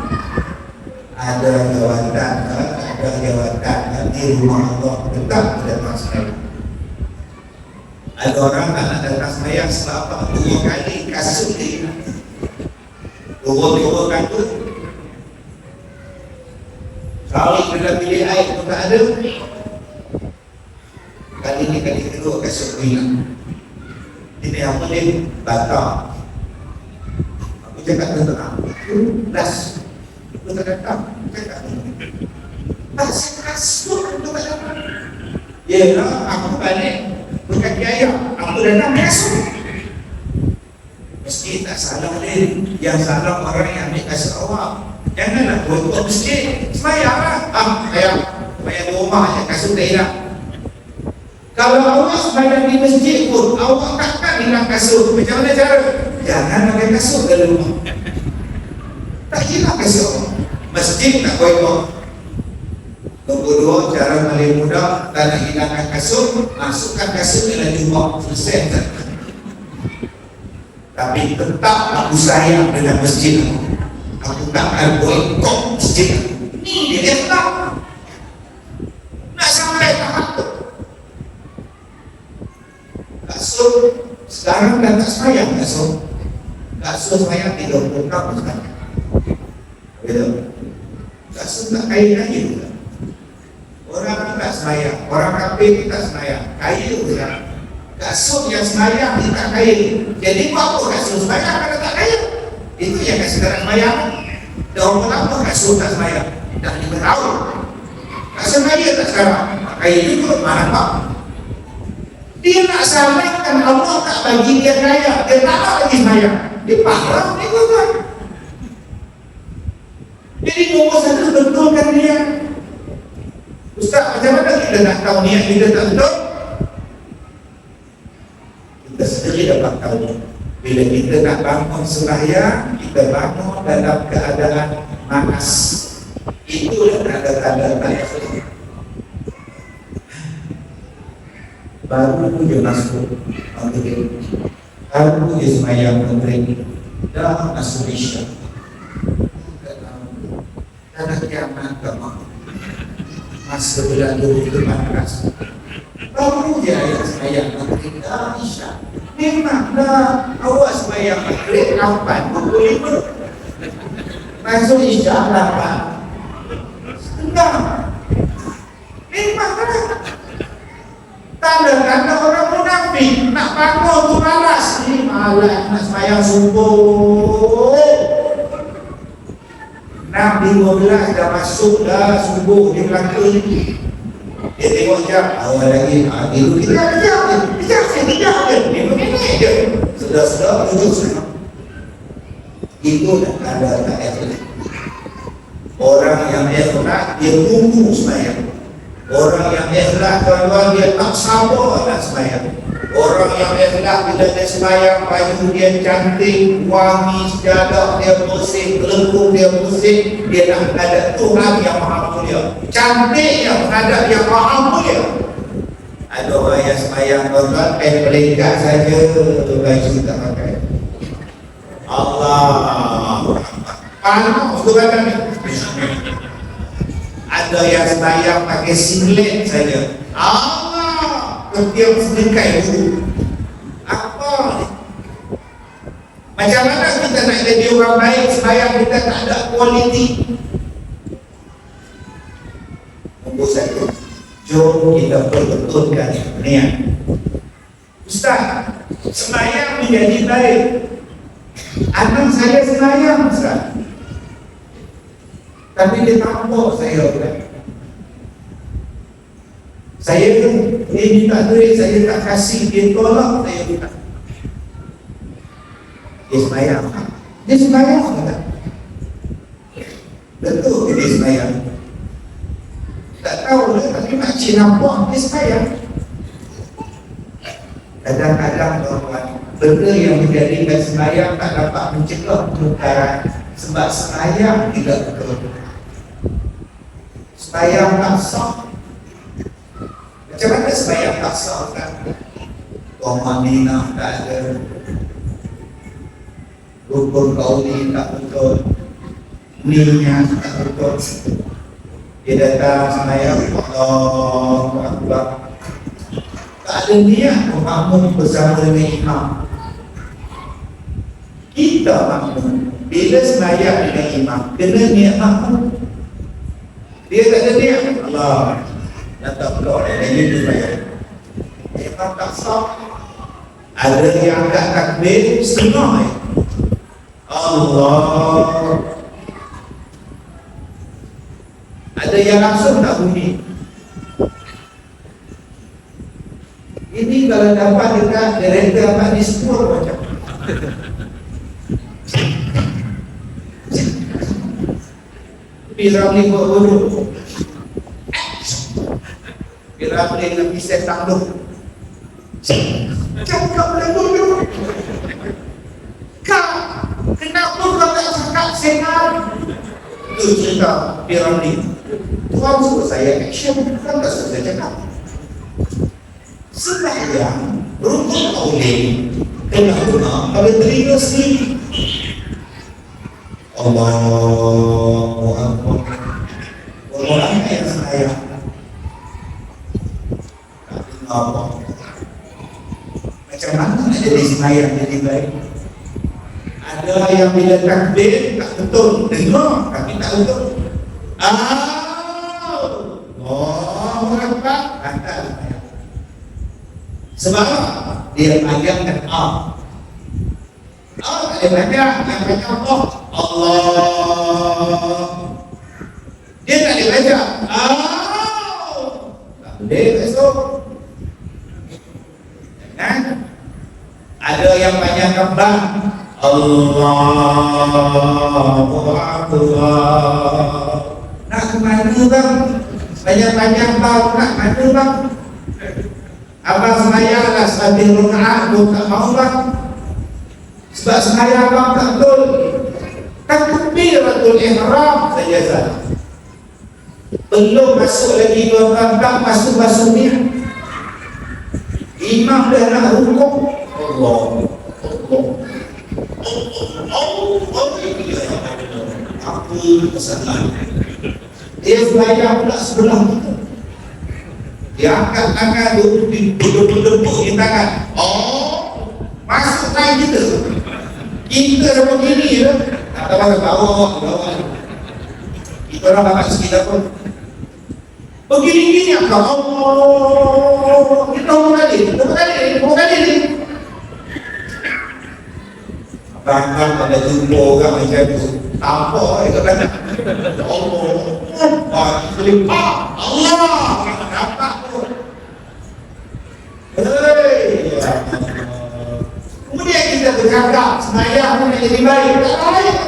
Ada jawatan di rumah Allah tetap ada masalah. Ada orang tak nak datang sembahyang sebab apa? 2 kali kasut dia. Turun kan tu. Kalau kita pilih air pun tak ada. Kali ni kali kedua kasut hilang. Ini apa ni? Batal. Aku cakap tentang das. Aku tak datang. Cakap saya kasut tu tak datang. Yelah, aku balik berkaki ayam. Aku datang kasut. Meski tak salah dia. Yang salah orang yang ambil kasut awak. Janganlah buat masjid. Sembahyang lah. Ayam di rumah je kasut tak hilang. Kalau awak sembahyang di masjid pun, awak takkan hilang kasut. Macam mana cara? Jangan pakai kasut dalam rumah. Tak hilang kasut. Masjid tak boleh. Nombor 2, cara paling mudah, tak nak hilangkan kasut, masukkan kasut dalam jubah. Selesai. Tapi tetap aku sayang dengan masjid. Aku takkan boikot masjid. Ini dia tak nak sampai tahap tu. Kasut sekarang dah tak sayang kasut. Kasut sayang 30 tahun sekarang. Betul. Kasut tak kaya-kaya. Orang tak semayang, orang kafir kita semayang, kaya juga. Kasut yang semayang kita kaya. Jadi apa kasut semayang kalau tak kaya? Itu yang kasih sekarang semayang. Dah umur apa kasut tak semayang? Dah 5 tahun. Kasut kaya tak sekarang? Kaya juga, mana pak? Dia nak salahkan Allah tak bagi dia kaya. Dia tak nak lagi semayang. Dia parah, dia kan. Jadi nombor 1 betulkan dia. Ustaz, macam mana kita nak tahu niat kita tak betul? Kita sendiri dapat tahu. Bila kita nak bangun sembahyang, kita bangun dalam keadaan manas. Itulah tanda-tanda tanda. Baru je masuk maghrib, baru je sembahyang maghrib, dah masuk isya. Tanda kiamat kamu. Masa berlalu itu panas. Baru je ayat sembahyang maghrib dah isya. Memanglah awak sembahyang maghrib 8:45. Masuk isya 8. Setengah. Memanglah. Tanda-tanda orang munafik nak bangun tu malas. Ni malas nak sembahyang subuh. 6:15 dah masuk dah subuh di belakang ni. Dia tengok jam, awal lagi, dulu kita kejap je. 5 minit je. Sudah duduk semua. Itu dah tanda tak ikhlas. Orang yang ikhlas, dia tunggu sembahyang. Orang yang ikhlas, tuan-tuan, dia tak sabar nak sembahyang. Orang yang ikhlas bila dia sembahyang, baju dia cantik, wangi, sejadah dia bersih, kelengkung dia bersih, dia nak menghadap Tuhan yang maha mulia, cantiknya menghadap yang maha mulia. Ada orang yang sembahyang tuan-tuan, peringkat saja baju tak pakai. Allah panas tuan ni. Ada yang sembahyang pakai singlet saja. Allah ketiak sedekah itu. Apa ni? Macam mana kita nak jadi orang baik sembahyang kita tak ada kualiti? Nombor satu, jom kita perbetulkan niat. Ustaz, sembahyang menjadi baik. Anak saya sembahyang Ustaz, tapi dia tampuk saya kan. Saya dia minta duit, saya tak kasih, dia tolak, saya minta. Dia sembahyang. Dia sembahyang tak? Betul dia sembahyang. Tak tahu lah, tapi makcik nampak dia sembahyang. Kadang-kadang tuan-tuan, benda yang menjadikan sembahyang tak dapat mencegah kemungkaran, sebab sembahyang tidak betul. Sembahyang tak sah. Macam mana sembahyang tak sah kan? Tumaninah tak ada, rukun qauli tak betul, niat tak betul. Dia datang sembahyang, Allahu Akbar, tak ada niat makmum bersama dengan imam. Kita makmum bila sembahyang dengan imam kena niat makmum. Dia tak ada niat, Allah datang keluar dari itu sembahyang, imam tak sah. Ada yang angkat takbir setengah Allah, ada yang langsung tak bunyi. Ini kalau dapat dekat kereta dapat di sepuluh macam Piramli buat bodoh, Piramli dengan pisau tanduk cakap bodoh. Kak, kenapa kau tak cakap sengal? Itu cerita Piramli. Tuan suruh saya action, kan tak suruh saya cakap. Sembahyang rukun qauli kena guna pada telinga sendiri. Allahu Akbar. Orang yang sembahyang tak dengar apa. Macam mana nak jadi sembahyang jadi baik? Ada yang bila takbir tak betul, dengar tapi tak betul. Allahu Akbar, kata sebab dia panjangkan A. Tak dia panjang, yang panjang Allah. Allah. Dia tak dia baca. Tak boleh besok. Kan? Ada yang panjangkan Ba. Allahu Akbar. Nak ke mana bang? Panjang-panjang Ba nak mana bang? Abang sembahyang lah sambil rakaat, tu tak mau bang. Sebab sembahyang abang tak betul. Takbiratul ihram saja salah. Belum masuk lagi tuan-tuan, tak masuk niat. Imam dah nak rukuk. Allah. Aku kesalahan. Dia sembahyang pula sebelah kita. Dia angkat tangan tu, duduk-duduk di tangan. Oh, masuk tangan kita. Kita dah begini je. Tak tahu pasal bawah. Kita orang dapat sekitar pun. Begini-gini apa? Allah. Kita nombor kali ni. Bahkan pada jumpa orang macam tu, tampak dia kata Allah, selipak Allah, nampak tu. Hei, kemudian kita bercakap sembahyang nak jadi baik, tak baik.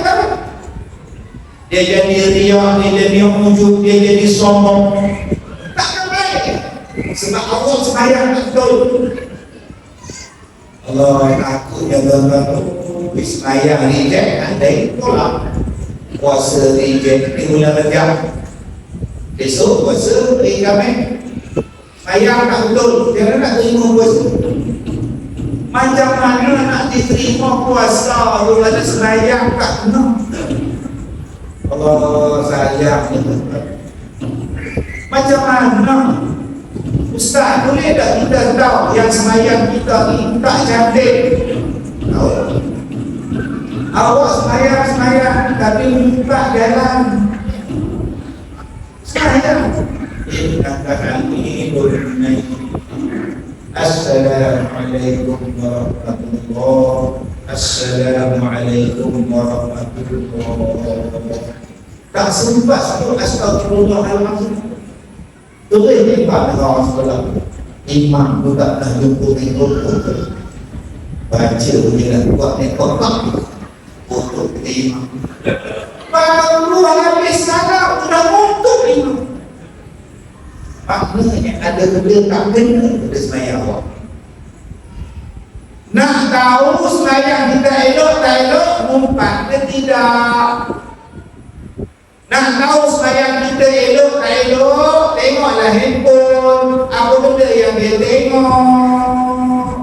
Dia jadi riak, dia jadi ujub, dia jadi sombong, takkan baik. Sebab Allah sembahyang betul. Allah takut jaga Bismillah reject ada tolak puasa reject di bulan Rajab, besok puasa kami sayang tak betul, jangan nak terima puasa. Macam mana nak diterima puasa kalau ada semayang tak kena? Allah sayang. Macam mana Ustaz, boleh tak kita tahu yang semayang kita ni tak cantik? Tahu? Awak semayang tapi buka jalan semayang. Katakan ini boleh. Assalamualaikum warahmatullahi wabarakatuh. Assalamualaikum warahmatullahi wabarakatuh. Tak sempat satu astagfirullahaladzim. Terus ni Pak Allah sekolah imam tu tak nak jumpa tengok baca dia nak buat nekok untuk imam baru habis sekarang sudah untuk imam. Maknanya ada benda tak kena pada semayang awak. Nak tahu semayang kita elok tak elok, mumpat ke tidak? Nak tahu semayang kita elok tak elok, tengoklah handphone, apa benda yang dia tengok.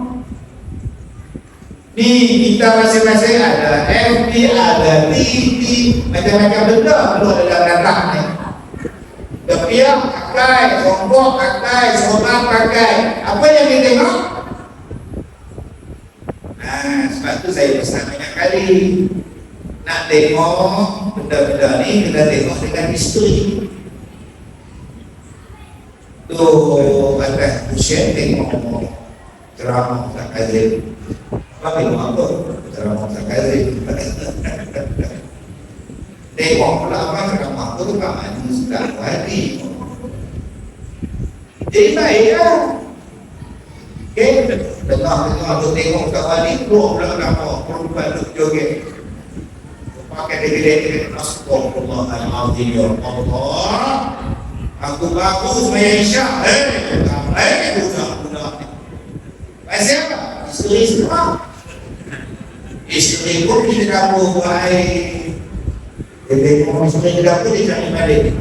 Ni kita masing-masing ada FB, ada TV, macam-macam benda keluar dalam data ni. Kepiak pakai, sombong pakai, seorang pakai. Apa yang dia tengok? Sebab tu saya pesan banyak kali, nak tengok benda-benda ni kita tengok dengan isteri. Tu atas usia tengok ceramah tak kazim. Apa tengok apa? Ceramah tak kazim. Tengok pula apa ceramah tu Pak Maju sudah wadi. Jadi baik lah. Okay, tengah tu tengok kat wadi keluar pula nama perempuan tu joget. Pakai degil-degil astagfirullahaladzim ya Allah. Aku bagus maya isyak. Budak-budak. Pasal apa? Isteri semua. Isteri pun kita dapur baik. Dia tengok isteri dia dapur dia cari balik.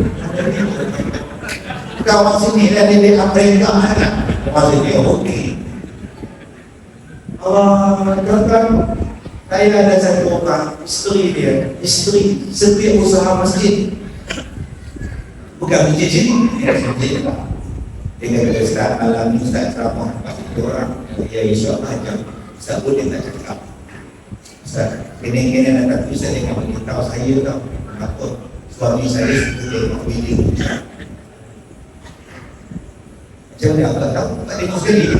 Kawan sini lah dia Amerika mana. Kawan sini okey. Allah katakan saya ada satu orang, isteri dia, isteri setiap usaha masjid. Bukan masjid sini, masjid lah. Dia kata Ustaz, malam ni Ustaz ceramah bagi orang. Ya insyaAllah jam, Ustaz boleh tak cakap. Ustaz, kena-kena nak tak bisa dengan beritahu saya tau. Kenapa suami saya suka tengok video. Macam mana Allah tahu? Tak tengok sekali.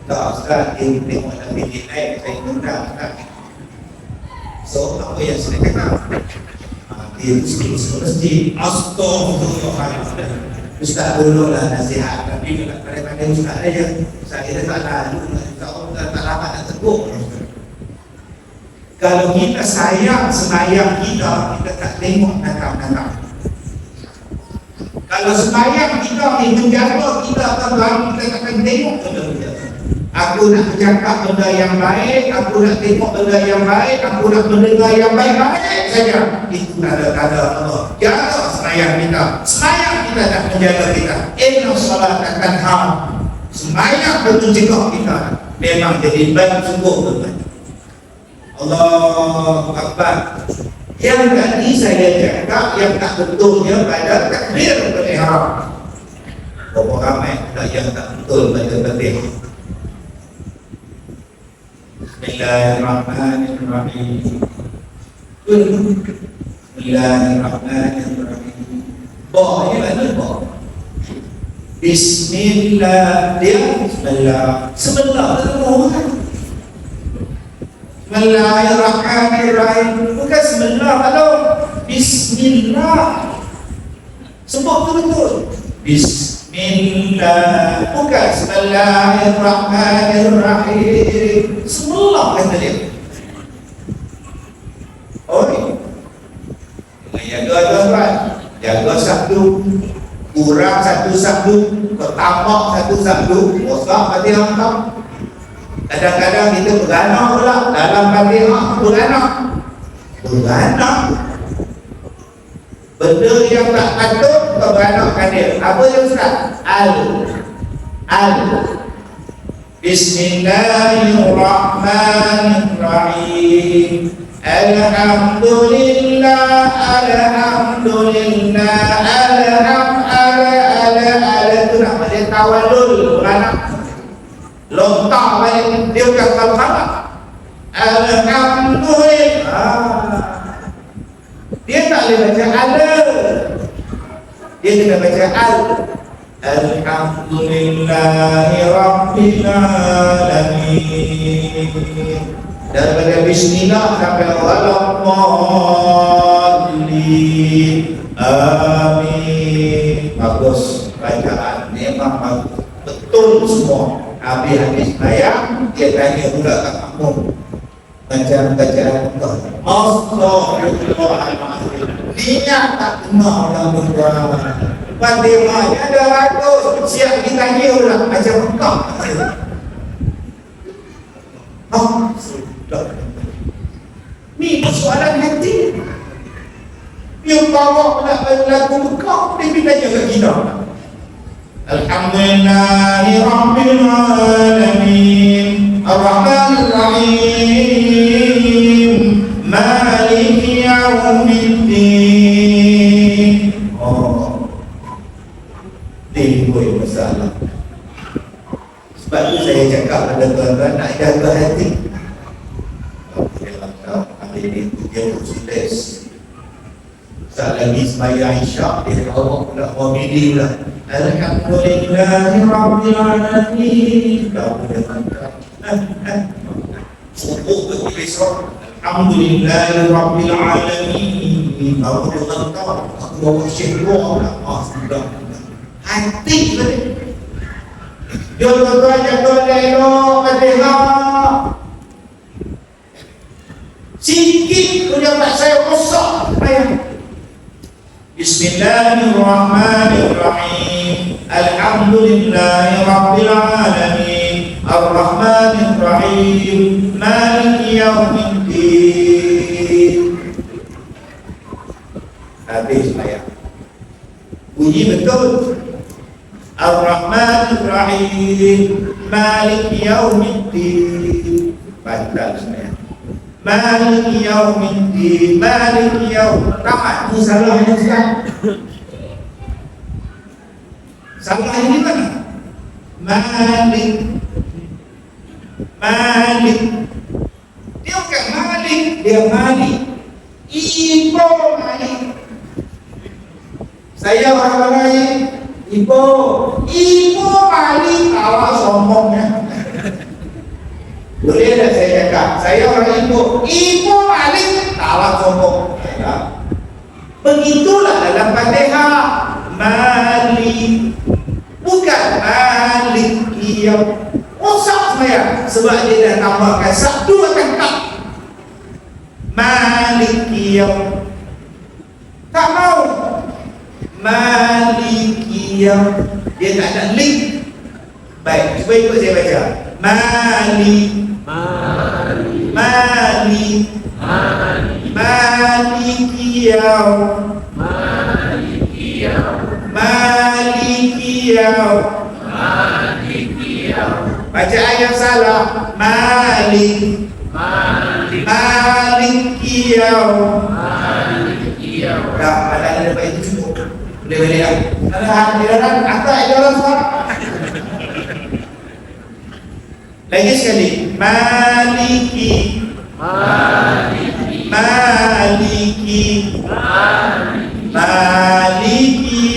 Tak, Ustaz, dia tengok dalam video naik, saya undang tak. So, apa yang saya kata? Dia suka masjid. Astaghfirullahaladzim. Ustaz dululah nasihat. Tapi pada Ustaz aja. Saya tak lalu. Tak lama nak tegur. Kalau kita sayang semayang kita, kita tak tengok nakam-nakam. Kalau semayang kita ni menjaga kita terbang, kita akan tengok benda-benda. Aku nak bercakap benda yang baik, aku nak tengok benda yang baik, aku nak mendengar yang baik-baik saja. Itu tanda-tanda Allah. Jaga semayang kita. Semayang kita nak menjaga kita. Inna salat akan ham. Semayang betul juga kita. Memang jadi baik sungguh betul. Allah Akbar. Yang tadi saya cakap yang tak betulnya pada takbir berihram. Berapa ramai yang tak betul pada takbir. Bismillahirrahmanirrahim. Bismillahirrahmanirrahim. Ba, ini mana ba? Bismillah. Dia Bismillah. Sebentar termohon. Bismillahirrahmanirrahim. Bukan Bismillah, kalau Bismillah. Sebut tu betul. Bismillah. Bukan Bismillahirrahmanirrahim. Semula kata dia. Oi. Jaga tuan-tuan. Jaga sabdu. Kurang satu sabdu. Ketambak satu sabdu. Bosak hati langkah. Kadang-kadang kita beranak pula dalam Fatihah, beranak benda yang tak patut beranakkan dia. Apa dia Ustaz? Bismillahirrahmanirrahim. Alhamdulillah, itu nama dia tawalul, beranak. Lontar balik, dia bukan salah. Alhamdulillah. Dia tak boleh baca dia kena baca Alhamdulillahi Rabbil Alamin. Daripada bismillah sampai waladdallin. Amin. Bagus bacaan, memang bagus, betul semua. Habis bayang, dia tanya pula kat kamu macam bacaan Astagfirullahaladzim. Niat tak kena orang berdua. Fatihahnya ada ratus, siap ditanya pula macam engkau. Sudah. Ni persoalan hati. Yang bawa pula lagu engkau, dia tanya kat kita. Alhamdulillahi Rabbil Alamin, Ar-Rahmanir Rahim, Maliki Yawmiddin. Timbul masalah. Sebab itu saya cakap pada tuan-tuan nak jaga hati. Hari ini dia bersulis. Saat lagi sembahyang Isyak, dia bawa pula wamili pula. Alhamdulillahi Rabbil Alamin. Dah boleh mantap. Subuh ke besok. Alhamdulillahi Rabbil Alamin. Dah boleh mantap. Aku bawa syekh dua pula. Sudah. Hati tadi. Dia tuan-tuan jaga elok Fatihah. Sikit punya tak saya rosak. Bismillahirrahmanirrahim. Alhamdulillahi Rabbil Alamin, Ar-Rahmanir Rahim, Maliki Yawmiddin. Habis ayat. Bunyi betul. Ar-Rahmanir Rahim, Maliki Yawmiddin. Batal sebenarnya. Maliki Yawmiddin, Maliki Yawmiddin. Tamat. Ini salahnya Ustaz. Salahnya di mana? Malik. Dia bukan Malik, dia Malik. Ibu Malik. Saya orang lain. Ibu Malik. Awak sombongnya. Boleh tak saya cakap? Saya orang Ibu Malik. Awak sombong. Begitulah dalam Fatihah. Malik, bukan Malik Yawm. Rosak sebenarnya sebab dia dah tambahkan satu akan kap. Malik Yawm. Tak mau. Malik Yawm. Dia tak ada link. Baik, cuba ikut saya baca. Malik Yawm. Maliki Yawm. Bacaan yang salah. Maliki Yawm. Dah, ada baik itu cukup. Boleh balik lah. Ada hadiran, ada jalan suara. Lagi sekali. Maliki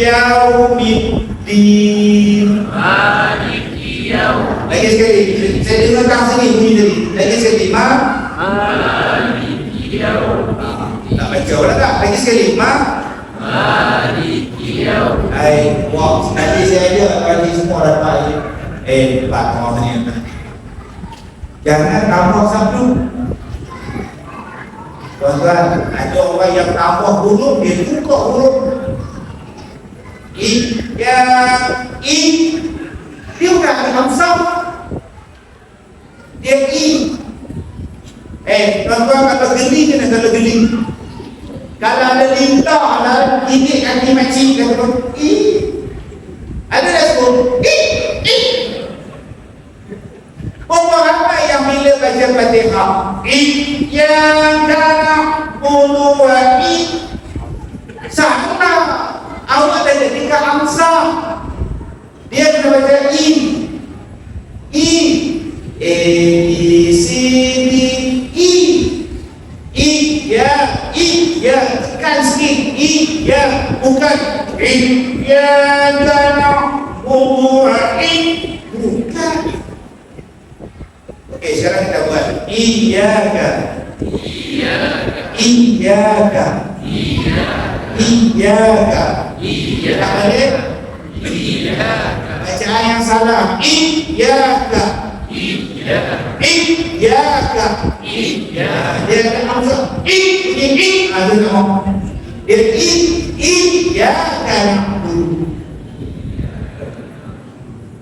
Yawmiddin. Lagi sekali. Saya dengar kat sini bunyi tadi. Lagi sekali. Maliki Yawm. Tak baca pula tak? Lagi sekali. Maliki Yawm. Wah, nanti saya ada bagi semua dapat. Lepas orang ni. Jangan tambah sabdu. Tuan-tuan, ada orang yang tambah huruf, dia tukar huruf. Dia bukan hamzah. Dia I. Tuan-tuan kalau geli kena kalau geli. Kalau ada lintah lah, ini kaki macam kata I. Ada dah sebut I. Orang ramai yang bila baca Fatihah Iyyaka na'budu wa sama awak dah jadi ke Amsa. Dia kena baca I. A, B, C, D, E. I, ya, tekan sikit. I, ya, bukan Iyyaka na'budu wa bukan. Okey, sekarang kita buat Iyyaka. Tak balik. Bacaan yang salah. Iyyaka. Dia ada hamzah. I. Ada kamu. Dia Iyyaka na'budu.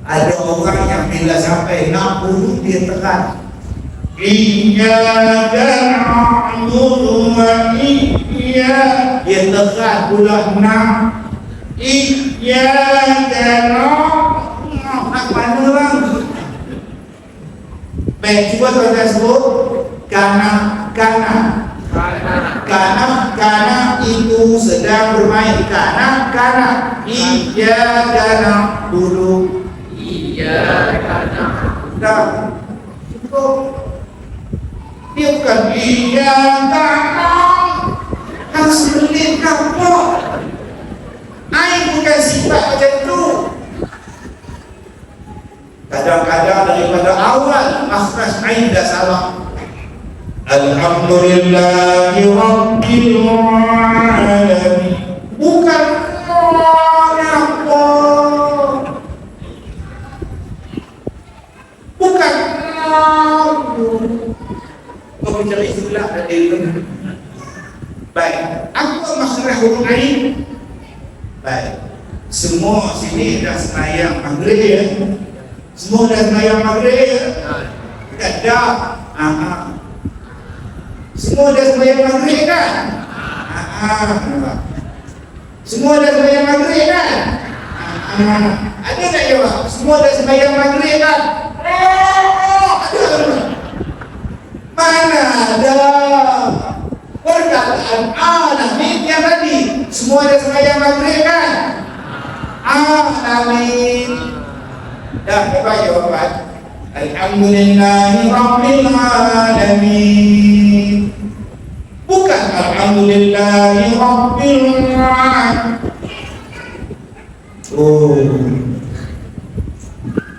Ada orang yang bila sampai na'budu dia tekan. Iyyaka na'budu wa iyyaka. Dia tekan pula na. Iyyaka na'budu. Nak mana bang? Baik, cuba tuan-tuan sebut. Kana itu sedang bermain. Kana. Iyyaka na'budu. Dah cukup. Dia bukan Iyyaka harus belit kapok. Ain bukan sifat macam tu. Kadang-kadang daripada awal makhraj ain dah salah. Alhamdulillahi Rabbil Alamin. Bukan kau bicara istilah dan ilmu. Baik, apa makhraj huruf ain? Baik, semua sini dah sembahyang maghrib ya. Semua dah sembahyang maghrib ya. Tak dah. Semua dah sembahyang maghrib kan? Semua dah sembahyang maghrib kan? Ada tak jawab? Semua dah sembahyang maghrib kan? Mana ada perkataan alamin yang tadi. Semua ada sembahyang maghrib kan? Alamin. Dah dapat jawapan. Alhamdulillahi Rabbil Alamin. Bukan Alhamdulillahi Rabbil Alamin.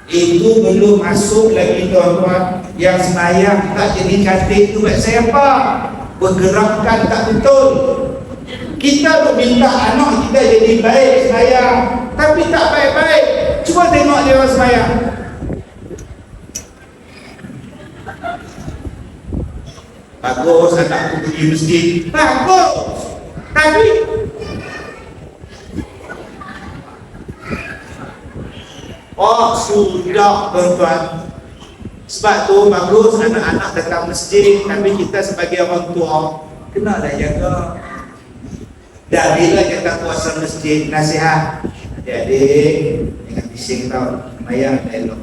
Itu belum masuk lagi tuan-tuan. Yang sembahyang tak jadi cantik tu buat siapa? Bergerakkan tak betul. Kita duk minta anak kita jadi baik sembahyang, tapi tak baik-baik. Cuba tengok dia orang sembahyang. Bagus anakku pergi masjid. Bagus. Tapi sudah tuan-tuan. Sebab tu bagus anak-anak datang masjid, tapi kita sebagai orang tua kenalah jaga. Dan bila kita kuasa masjid, nasihat adik-adik jangan bising tau, mayang elok.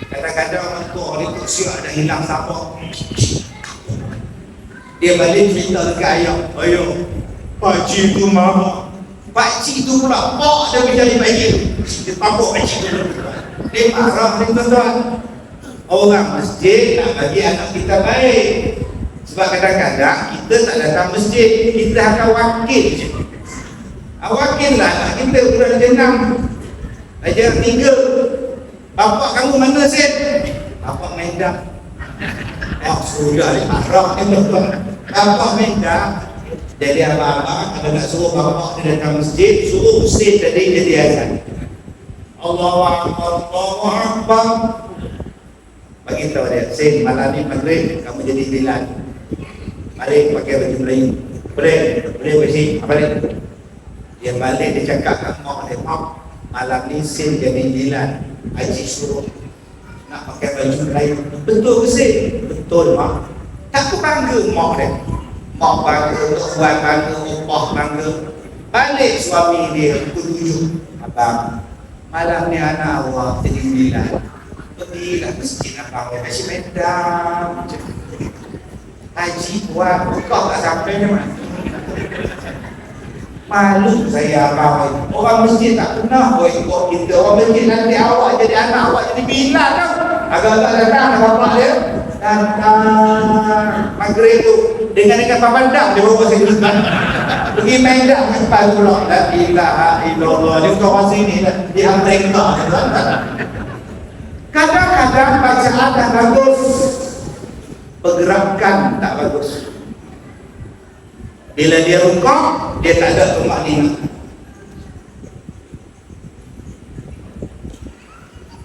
Kadang-kadang orang tua ni siap dah hilang siapa. Dia balik cerita dekat ayah, pakcik tu marah. Pakcik tu pula pak dia berjaya pakcik tu. Dia pabuk pakcik tu. Dia marah ni tuan-tuan. Orang masjid nak bagi anak kita baik. Sebab kadang-kadang kita tak datang masjid, kita akan wakil je. Wakil lah anak kita budak jenam. Ajar 3. Bapak kamu mana Syed? Bapak Medan. Sudah dia marah ni tuan-tuan. Bapak Medan. Jadi abang-abang kalau nak suruh bapak dia datang masjid, suruh Syed tadi jadi azan. Allahu Akbar, Allahu Akbar. Bagi tahu dia, Syed malam ni maghrib kamu jadi Bilal. Mari pakai baju Melayu. Boleh bersih. Apa ni? Dia balik dia cakap kat mak dia, mak malam ni Syed jadi Bilal. Haji suruh. nak pakai baju Melayu. Betul ke sih? Betul mak. Tak bangga mak dia. Mak bangga, tuan bangga, opah bangga. Balik suami dia pukul 7. Abang, malam ni anak awak jadi 9. Pergilah masjid abang dia kasih medam. Haji buat kau tak sampai je mana. Malu saya abang. Orang masjid tak pernah ikut kita. Orang masjid nanti awak jadi anak awak jadi bilang tau. Agak-agak datang bapak dia. Datang maghrib tu dengan papandang dia bawa saya duduk. Pergi main dah depan tu lah. La ilaha illallah. Dia bukan orang sini dah. Dia Amerika. Kadang-kadang bacaan dah bagus, pergerakan tak bagus. Bila dia rukuk, dia tak ada tumakninah.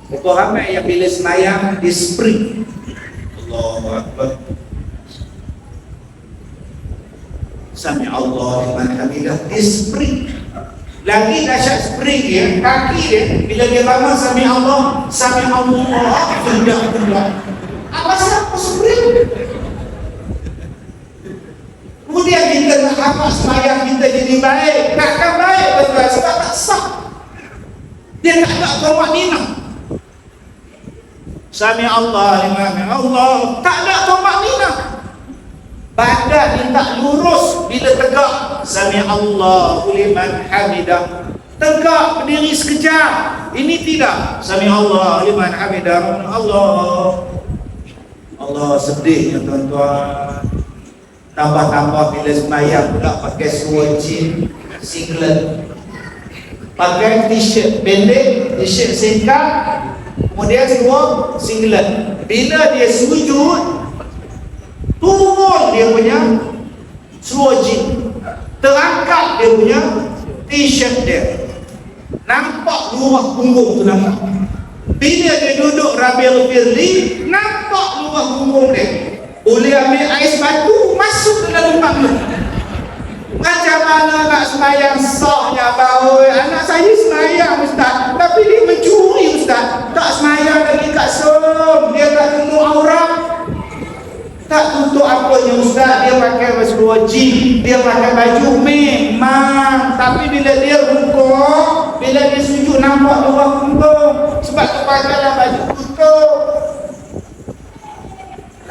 Berapa ramai yang bila semayang dia spring. Allahu Akbar. Sami Allah liman hamidah, dia spring. Lagi dahsyat spring dia, kaki dia bila dia bangun sami Allah, tidak. Apa siapa spring? Kemudian kita nak hafaz semayang kita jadi baik. Takkan baik betul sebab tak sah. Dia tak ada tumakninah. Sami Allah liman Allah, tak ada tumakninah. Badan dia tak lurus bila tegak. Sami Allah liman hamidah. Tegak berdiri sekejap. Ini tidak. Sami Allah liman hamidah. Allah sedihnya tuan-tuan. Tambah-tambah bila semayang pula pakai seluar jeans, singlet, pakai t-shirt pendek, t-shirt singkat, kemudian seluar singlet. Bila dia sujud, turun dia punya seluar jeans, terangkat dia punya t-shirt dia, nampak luar punggung tu nampak. Bila dia duduk Rabiul Firli, nampak luar punggung dia. Boleh ambil ais batu masuk ke dalam panggung. Macam mana nak semayang sahnya bahawa anak saya semayang ustaz, tapi dia mencuri ustaz. Tak semayang lagi kat som, dia tak tutup aurat. Tak tutup apanya ustaz, dia pakai seluar jeans, dia pakai baju memang. Tapi bila dia rukuk, bila dia sujud nampak luar punggung. Sebab tu pakailah baju tutup.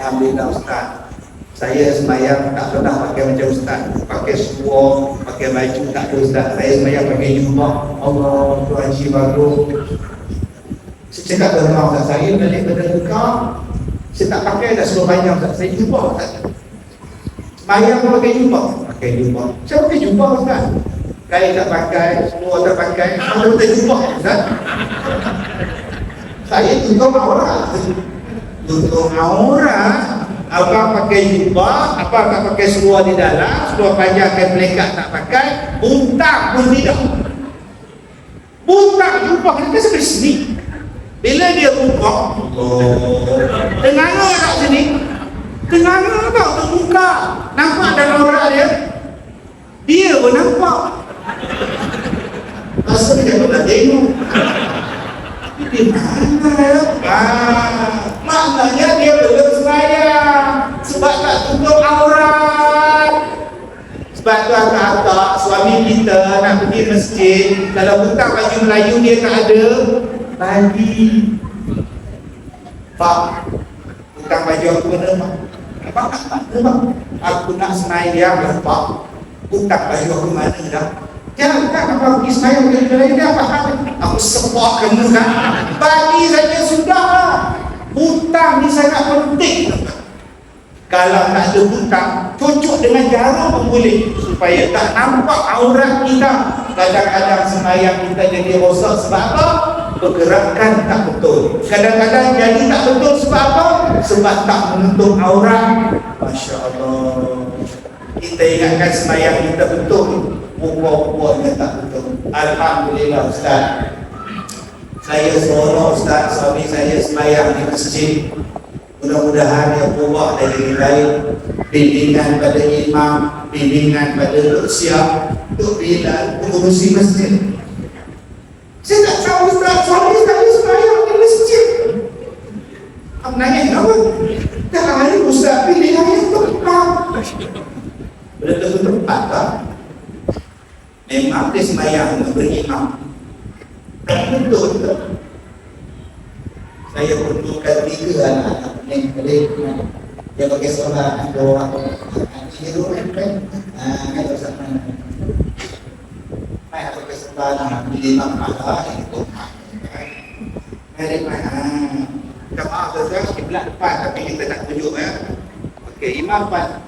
Alhamdulillah ustaz, saya semayang tak pernah pakai macam ustaz, pakai seluar, pakai baju tak ada ustaz. Saya semayang pakai jubah. Allah, tu haji bagus. Saya cakap dengan ustaz, saya balik pada Mekah, saya tak pakai dah seluar panjang ustaz, saya jubah ustaz. Semayang pun pakai jubah. Pakai jubah. Saya pakai jubah ustaz. Kain tak pakai, seluar tak pakai, saya pakai jubah ustaz. Saya tutup aurat. Tutup aurat. Abang pakai jubah, abang tak pakai seluar di dalam, seluar panjang kain pelekat tak pakai, buntang pun tidak. Buntang jubah dia sampai sini. Bila dia buka, tengah tak sini, tengah tak terbuka, nampak dalam aurat dia, dia pun nampak. Asal dia tak tengok. Di mana ya? Maknanya dia belum semayang sebab tak tutup aurat. Sebab tu agak-agak suami kita nak pergi masjid, kalau butang baju Melayu dia tak ada, bagi Pak, butang baju aku mana Pak? Abang tak ada Pak, aku nak semayang Pak, butang baju aku mana dah? Jangan abang pergi semayang baju Melayu dia apa? Aku sepak kamu kan? Bagi saja sudah lah. Butang ni sangat penting. Kalau tak ada butang, cucuk dengan jarum pun boleh supaya tak nampak aurat kita. Kadang-kadang semayang kita jadi rosak sebab apa? Pergerakan tak betul. Kadang-kadang jadi tak betul sebab apa? Sebab tak menutup aurat. Masya Allah. Kita ingatkan semayang kita betul, rupa-rupanya tak betul. Alhamdulillah Ustaz, saya seorang ustaz, suami saya semayang di masjid. Mudah-mudahan dia berubah dan jadi baik. Bimbingan pada imam, bimbingan pada Tok Siap, Tok Bilal, pengurusi masjid. Saya tak tahu ustaz, suami saya semayang di masjid. Kamu nanya kenapa? Tak hari Ustaz pilih yang tepat. Sudah tentu tepat tak? Memang dia sembahyang berimam. Betul tak? Saya perlukan 3 anak yang boleh dia pakai solat doa tiru kan kalau sama mai apa kesempatan di mana itu hari mana jemaah saja kiblat depan tapi kita tak tunjuk ya. Okey, imam depan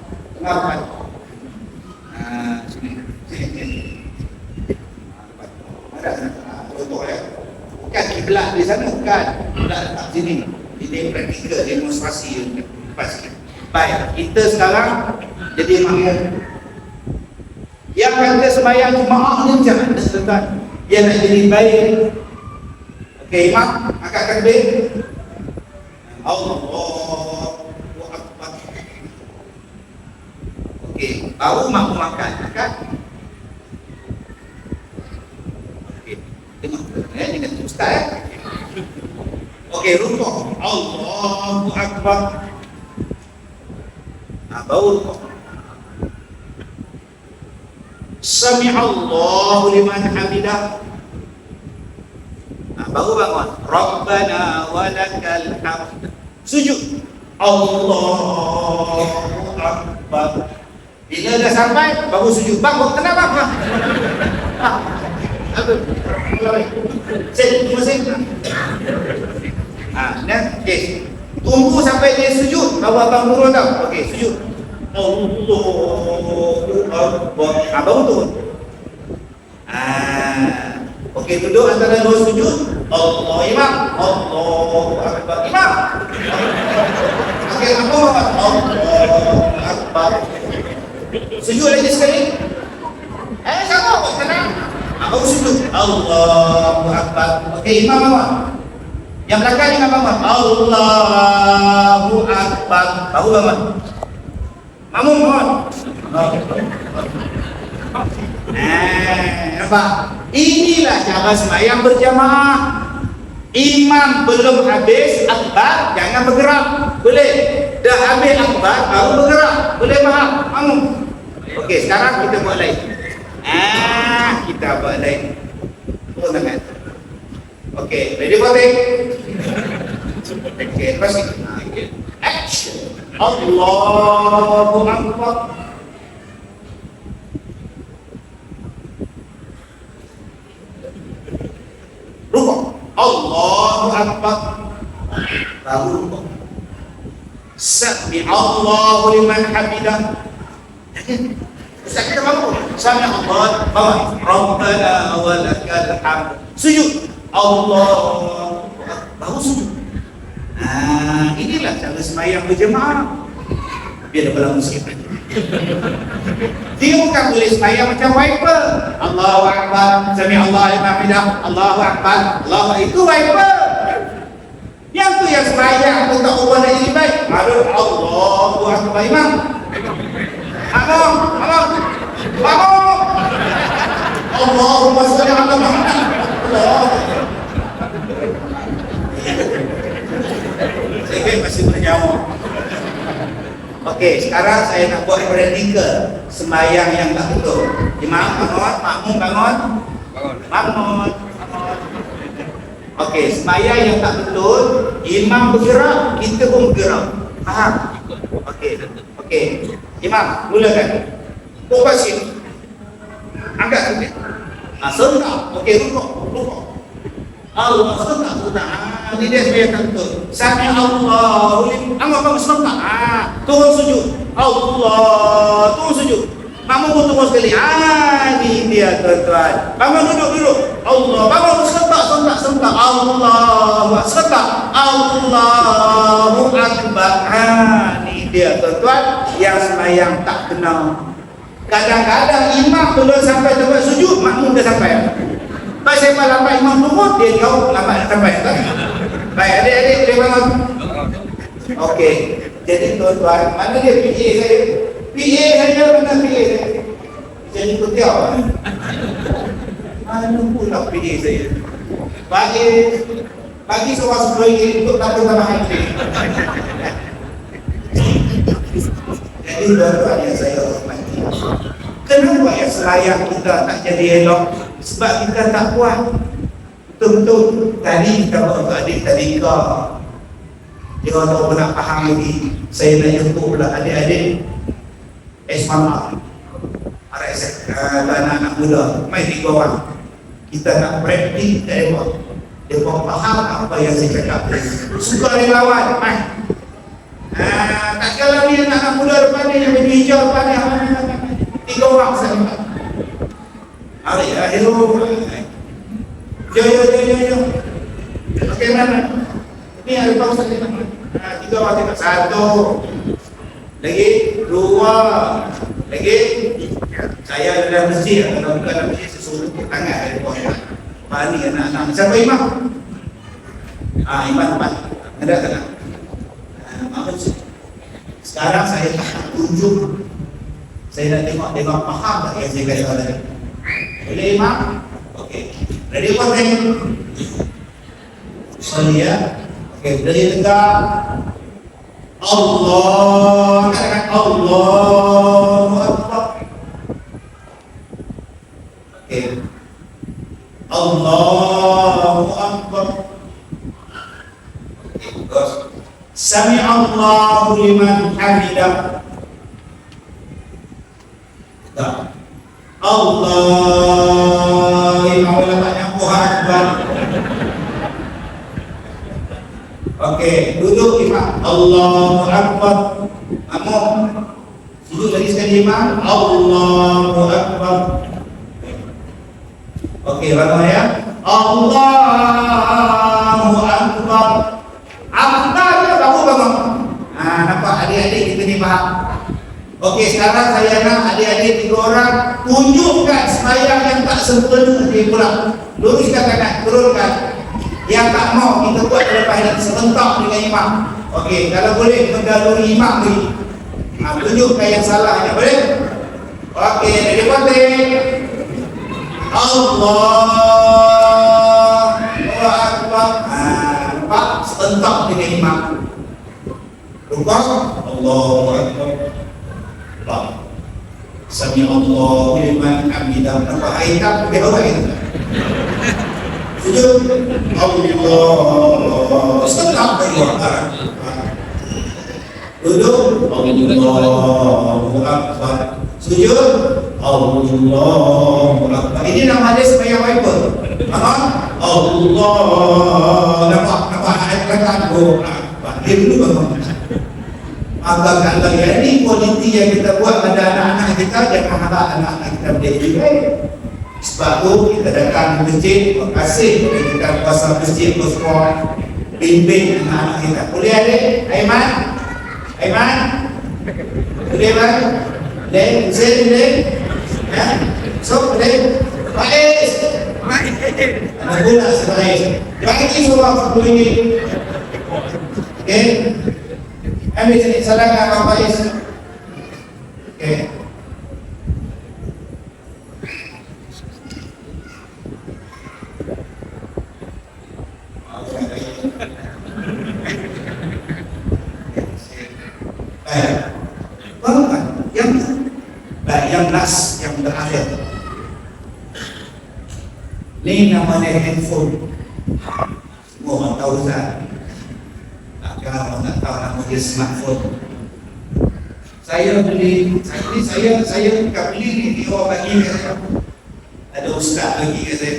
sini ada contoh ya, bukan kiblat di sana, bukan kiblat dekat sini. Ini praktikal demonstrasi lepas. Baik, kita sekarang jadi makmum. Yang kata sembahyang jemaah ni macam mana tuan? Dia nak jadi baik. Okey, imam angkat takbir. Allahu Akbar. Okey, baru makmum angkat. Okey, tengok. Ini kata ustaz. Okey, rukuk. Allahu Akbar. Baru Sami'allahu liman hamidah. Baru bangun. Rabbana walakal hamd. Sujud. Allahu Akbar. Bila dah sampai baru sujud. Bangun kenapa? Apa? Masih. Okey. Tunggu sampai dia sujud, baru abang turun tau. Okey, sujud. Allahu Akbar. Baru turun. Okey, duduk antara 2 sujud. Allah imam. Allahu Akbar. Imam. Okey, Allahu Akbar. Sujud lagi sekali. Sama tenang. Baru sujud. Allahu Akbar. Okey, imam apa? Yang belakang ni apa? Allahu Akbar. Baru bangun. Makmum bangun. Nampak? Inilah cara sembahyang berjamaah. Imam belum habis akbar, jangan bergerak. Boleh? Dah habis akbar, baru bergerak. Boleh faham? Makmum. Okey, sekarang kita buat lain. Kita buat lain. Turun tangan. Okey, ready for take? Okey, terus action. Allahu Akbar. Rukuk. Allahu Akbar. Baru rukuk. Sami'allahu liman hamidah. Ustaz kita bangun. Sami'allahu bawa. Rabbana walakal hamd. Sujud. Allah baru sujud. Inilah cara sembahyang berjemaah. Biar dalam muslim. Dia bukan boleh sembahyang macam wiper. Allahu Akbar, Sami'allahu liman hamidah, Allahu Akbar, Allah itu wiper. Yang tu yang sembahyang tak ubah nak jadi baik. Allahu Akbar imam. Bangun. Allahumma shalli ala Muhammad. Saya masih berjawab. Okey, sekarang saya nak buat praktikal sembahyang yang tak betul. Imam bangun, makmum bangun. Okey, sembahyang yang tak betul, imam bergerak, kita pun bergerak. Faham? Okey. Imam, mulakan. Buka sini. Angkat sini. Sentak. Okey, rukuk. Allah sentak. Ini dia sembahyang tak betul. Sami'allahu liman hamidah. Sentak. Turun sujud. Allah, turun sujud. Makmum pun turun sekali. Ini dia tuan-tuan. Bangun duduk. Allah, bangun sentak. Allah, sentak. Allahu Akbar. Ini dia tuan-tuan yang sembahyang tak kenal. Kadang-kadang imam belum sampai tempat sujud, makmum dah sampai. Baik, saya lambat imam turun, dia jauh lambat sampai. Baik, adik-adik boleh bangun. Okey. Jadi tuan-tuan, mana dia PA saya? PA saya mana PA saya? Jadi kutiau. Mana pula PA saya? Baik. Bagi seorang RM10 untuk takut tambahan ini. Jadi tuan-tuan yang saya hormati, kenapa ya selayang kita tak jadi elok? Sebab kita tak puas. Betul-betul tadi kita buat untuk adik tadi ke dia orang tak nak faham lagi. Saya nak jemput pula adik-adik SMA RSF anak-anak muda main 3 orang. Kita nak praktik mereka. Dia pun faham apa yang saya cakap tadi. Suka relawan main. Tak kala ni anak-anak muda depan ni yang baju hijau depan ni 3 orang saya. Hari akhir Yo. Okey mana? Ni ada tahu saya. 3 orang tengok 1. Lagi 2. Lagi saya dalam masjid atau bukan dalam masjid sesuatu tangan dari bawah. Bani anak-anak. Siapa imam? Imam tempat. Ada tak? Sekarang saya tak tunjuk. Saya nak tengok faham tak yang saya kata tadi. Boleh imam? Okey. Ready for them? Sorry ya. Okey, berdiri tegak. Allah, katakan Allahu Akbar. Okey. Allahu Akbar. Okey, terus. Sami'allahu liman hamidah. Tak. Allah, imam ulama Akbar. Okey, duduk imam. Allahu Akbar. Kamu duduk lagi sekali imam. Allahu Akbar. Okey, bangun ya. Allahu Akbar. Akbar tu kamu bangun. Nampak adik-adik kita ni faham. Okey, sekarang saya nak adik-adik 3 orang tunjukkan sembahyang yang tak sempurna di pula. Luruskan kanan, turunkan. Yang tak mau kita buat lepas ini serentak dengan imam. Okey, kalau boleh mendahului imam lagi. Tunjukkan yang salahnya, boleh? Okey, ready potting. Allahu Akbar. Nampak serentak dengan imam. Rukuk. Allahu Akbar. Sami'allahu liman hamidah. Nampak aitab lebih awal itu. Sujud. Allah. Setengah berdoa. Duduk. Allahu Akbar. Sujud. Allahu Akbar. Ini nama dia sembahyang wiper. Allah. Nampak ayat kata Allahu Akbar. Dia dulu bangun. Agak-agak yang ini kualiti yang kita buat pada anak-anak kita, jangan harap anak-anak kita menjadi baik. Sebab tu kita datang ke masjid, terima kasih kita kuasa masjid bersuara bimbing anak-anak kita. Boleh adik? Aiman? Boleh bang? Boleh? Hussein boleh? So boleh? Baik! Anak pula sebaik. Jangan lagi suruh aku ini. Okay? Ambil sini salam Abang Faiz. Okey. Yang last, yang terakhir. Ini namanya handphone. Semua orang tahu tak? Kalau nak tahu nama dia smartphone. Saya beli, saya bukan beli ni, dia orang bagi kat saya. Ada ustaz bagi kat saya.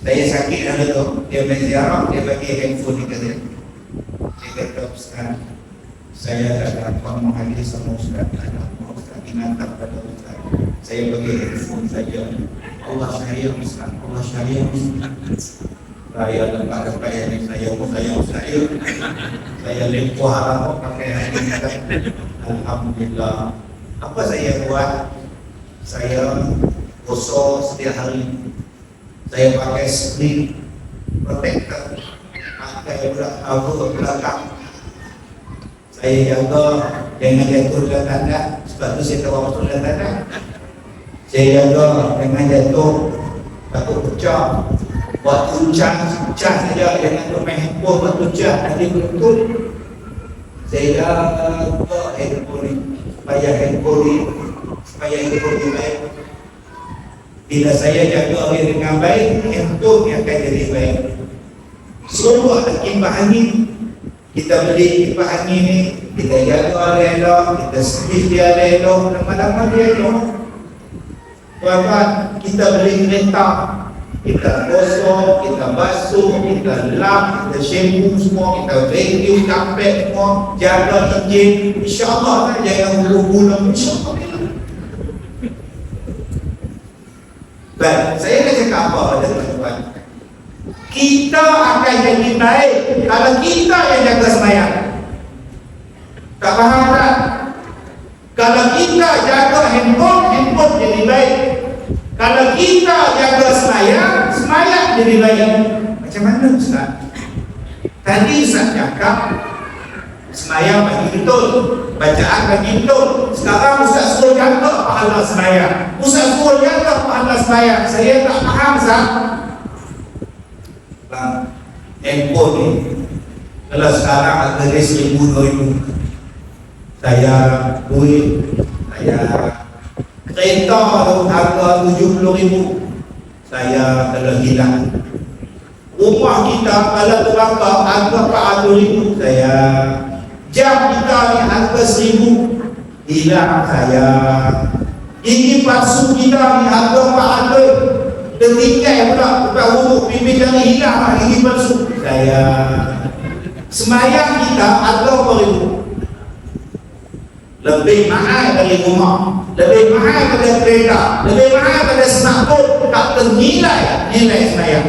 Saya sakit dah tu, dia main ziarah, dia bagi handphone ni kat saya. Dia kata, ustaz, saya dah dapat menghadiri sama ustaz, ustaz dinantar pada ustaz. Saya bagi handphone saja. Allah sayang ustaz, Allah sayang ustaz. Saya tempat-tempat yang saya lempuh harap pakai ini. Alhamdulillah. Apa saya buat? Saya gosok setiap hari. Saya pakai screen protector, pakai cover belakang. Saya jaga jangan jatuh dalam tanah. Sebab tu saya tahu waktu dalam tanah. Saya jaga jangan jatuh, takut pecah. Waktu cas saja, jangan bermain handphone waktu cas, nanti betul. Saya ke handphone ni, supaya handphone ni baik. Bila saya jaga dia dengan baik, handphone ni akan jadi baik. Semua ada kipas angin. Kita beli kipas angin ni, kita jaga dia elok, kita servis dia elok, lama-lama dia elok. Tuan-tuan, kita beli kereta, kita gosok, kita basuh, kita lap, kita shampoo semua, kita vacuum, carpet semua, jaga enjin, insya-Allah kan, jangan bulu-bulu, insya-Allah. Baik, saya nak cakap apa pada tuan-tuan? Kita akan jadi baik kalau kita yang jaga sembahyang. Tak faham tak? Kalau kita jaga handphone jadi baik. Kalau kita jaga sembahyang jadi baik. Macam mana Ustaz? Tadi Ustaz cakap sembahyang bagi betul, bacaan bagi betul. Sekarang Ustaz suruh jaga pahala sembahyang. Ustaz suruh jaga pahala sembahyang. Saya tak faham Ustaz. Bang, handphone ni kalau sekarang ada RM1,000, saya duit, saya kereta tu harga RM70,000, saya kalau hilang. Rumah kita kalau terbakar harga RM400,000, saya jam kita ni harga RM1,000, hilang saya. Gigi palsu kita ni harga RM400, tertinggal pula bukan huruf pimpin jari hilang lah gigi palsu, saya. Sembahyang kita harga RM4,000, lebih mahal dari rumah, lebih mahal pada kereta, lebih mahal pada smartphone. Tak ternilai nilai sembahyang.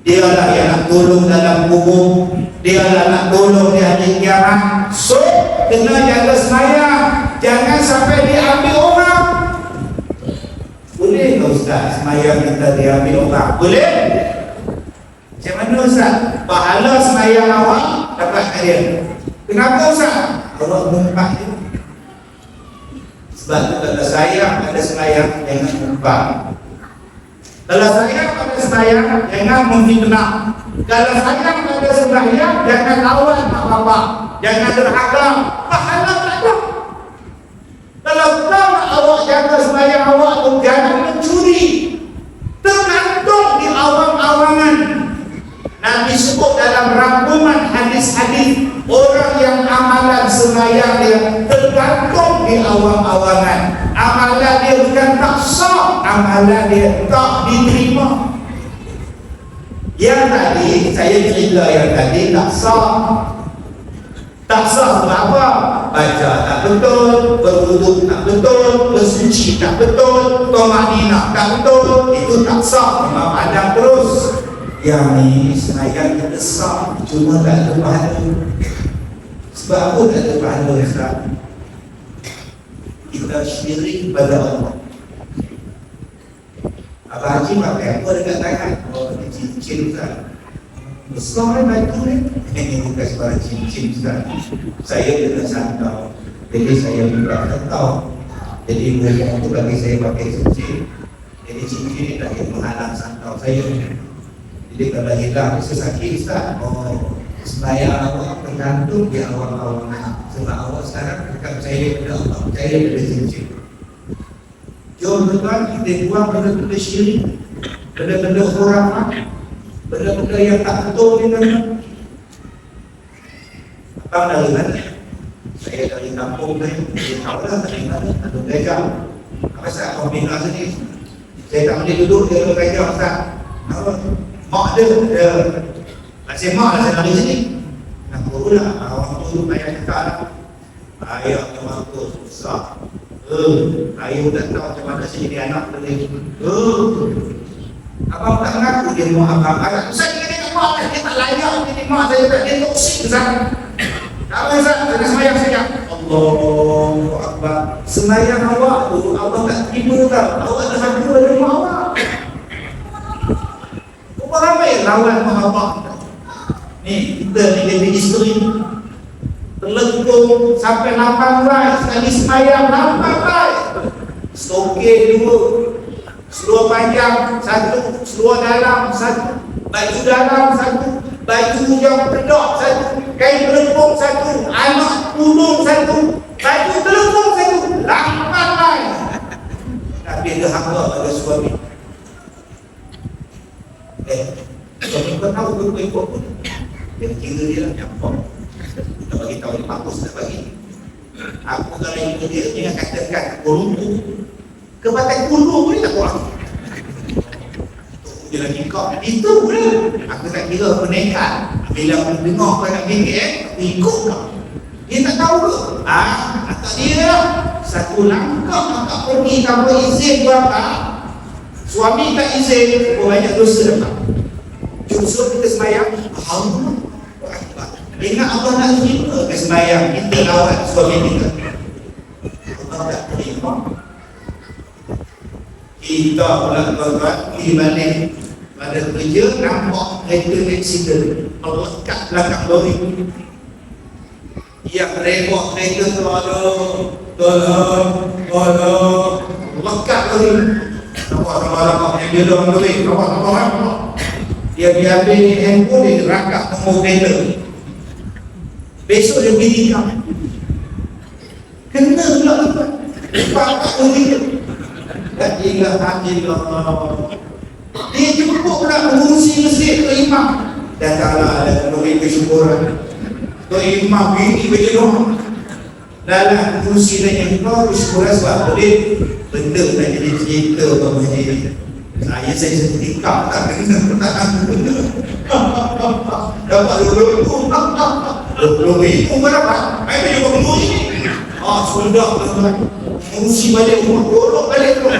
Dia lah yang nak tolong dalam kubur, dia lah nak tolong di hari kiamat. So kena jaga sembahyang, jangan sampai diambil orang. Boleh ke Ustaz sembahyang kita diambil orang? Boleh? Macam mana Ustaz? Pahala sembahyang awak dapat hadiah. Kenapa Ustaz? Awak mengumpat je. Sebab tu kalau sayang pada sembahyang, jangan mengumpat. Kalau sayang pada sembahyang, jangan memfitnah. Kalau sayang pada sembahyang, jangan lawan mak bapak, jangan derhaka. Pahala tak ada. Kalau kau nak awak jaga sembahyang awak tu, jangan mencuri, tergantung di awang-awangan. Nabi sebut dalam rangkuman hadis-hadis, orang yang amalan sembahyang dia tergantung di awang-awangan. Amalan dia bukan tak sah, amalan dia tak diterima. Yang tadi saya cerita, yang tadi tak sah. Tak sah sebab apa? Baca tak betul, berwuduk tak betul, bersuci tak betul, tumanina tak betul, itu tak sah. Imam Adam terus, yang ni sembahyang kita sah, cuma tak ada pahala. Sebab apa tak ada pahala Ustaz? Kita syirik pada Allah. Abang Haji pakai apa dekat tangan? Oh, dia cincin Ustaz. Besar batu ni. Ini bukan sebarang cincin Ustaz. Saya kena santau, jadi saya minta santau. Jadi mereka itu bagi saya pakai cincin. Jadi cincin ni dah menghalang santau saya. Jadi kalau hilang sesakit Ustaz. Oh, sembahyang awak tergantung di awal-awal. Sebab awak sekarang dekat percaya pada Allah, percaya pada cincin. Jom tuan, kita buang benda-benda syirik, benda-benda khurafat, benda-benda yang tak betul ni tuan. Abang dari mana? Saya dari kampung saya. Saya tahu lah dari mana. Ada gajah. Apa saya kau bina sini? Saya tak boleh duduk di atas gajah Ustaz. Mak dia masih mak lah saya dari sini. Nak pula orang tu bayar cakap lah. Ayah memang tu susah. Ayah tak tahu macam mana saya jadi anak tadi. Abang tak mengaku dia mak abang. Saya kena mak dia tak layak jadi mak saya. Dia toksik Ustaz. Tak apa Ustaz, saya sembahyang saja. Allahu Akbar. Sembahyang awak tu Allah tak terima tau. Awak dah hadu dari mak awak. Berapa ramai lawan mak awak? Ni kita ni jadi isteri terlengkung sampai 8 rai sekali sembahyang 8 rai. Stoke dua. seluar panjang satu, seluar dalam satu, baju dalam satu, baju yang pedok satu, kain pelempung satu, anak tudung satu, baju telempung satu, 8 lain. Tapi dia hamba pada suami. Suami kau tahu ikut pun. Dia kira dia lah nyampok. Tak bagi tahu ni bagus tak bagi. Aku kalau ikut dia dengan katakan kurungku. Kebatai kurung pun tak kurang. Dia lagi kau. Itu pula. Aku tak kira penekat. Bila aku dengar kau nak fikir, aku ikut kau. Dia tak tahu ke? Tak dia. Satu langkah tak pergi tanpa izin berapa. Suami tak izin, banyak dosa dapat. Justru kita semayang, Allah. Ingat Allah nak terima ke semayang kita rawat suami kita. Allah tak terima. Kita pula tuan-tuan pergi balik pada kerja, nampak kereta aksiden melekat belakang lori. Yang rebok kereta tu tolong lekat lori. Nampak yang dia dalam lori. Nampak. Dia ambil handphone, dia rakap nombor kereta. Besok dia pergi nikah. Kena pula lepas. Bapak pun dia. La ilaha illallah. Dia jemput pula mengurusi masjid Tok Imam. Datanglah ada memberi kesyukuran. Tok Imam bini berjenuh. Dalam mengurusi dan yang kau kesyukuran sebab boleh benda nak jadi cerita pada masjid. Saya setikap tak kena pertanyaan benda. Dapat 20 ribu berapa? Saya punya pengguna ini. Sudah tuan-tuan. Mengurusi balik rumah, dorok balik rumah.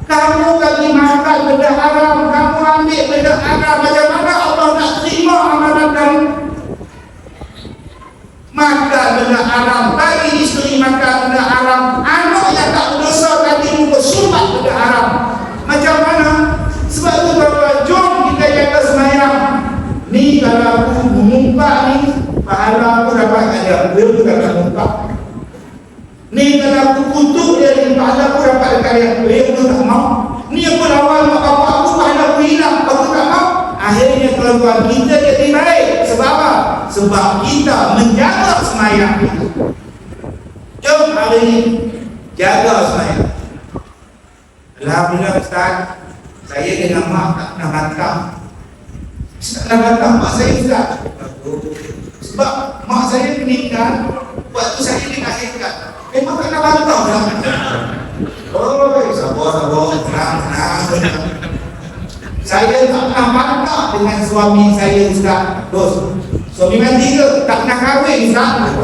Kamu lagi makan benda haram, kamu ambil benda haram, macam mana Allah nak terima amalan kamu? Makan benda haram, bagi isteri makan benda haram, anak yang tak berdosa tadi muka sumbat benda haram. Macam mana? Sebab itu tuan-tuan, jom kita jaga semayang. Ni kalau aku mengumpat ni, pahala aku dapat ada. Dia bukan nak mengumpat. Ni kalau aku kutuk dia ni, pahala aku dapat dekat dia. Dia pun tak mau. Ni aku lawan mak bapak aku, pahala aku hilang. Aku tak mau. Akhirnya tuan-tuan, kita jadi baik. Sebab apa? Sebab kita menjaga semayang. Jom hari ni jaga semayang. Alhamdulillah Ustaz, saya dengan mak tak pernah bantah. Tak pernah bantah mak saya Ustaz. Sebab mak saya meninggal waktu saya dilahirkan. Memang tak pernah bantah dah. Sabar, tenang. Saya tak pernah bantah dengan suami saya Ustaz. Suami mati ke? Tak pernah kahwin Ustaz.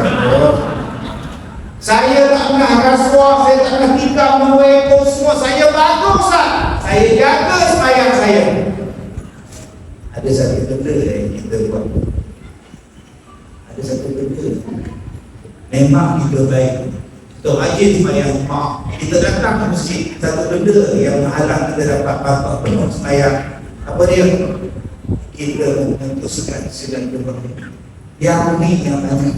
Saya tak pernah rasuah, saya tak pernah tikam menguekor semua. Saya bagus Ustaz. Saya jaga semayang saya. Ada satu benda yang kita buat. Ada satu benda. Memang kita baik. Kita rajin semayang mak. Kita datang ke masjid. Satu benda yang menghalang kita dapat bapak penuh semayang. Apa dia? Kita memutuskan silaturahmi. Yang ni yang banyak.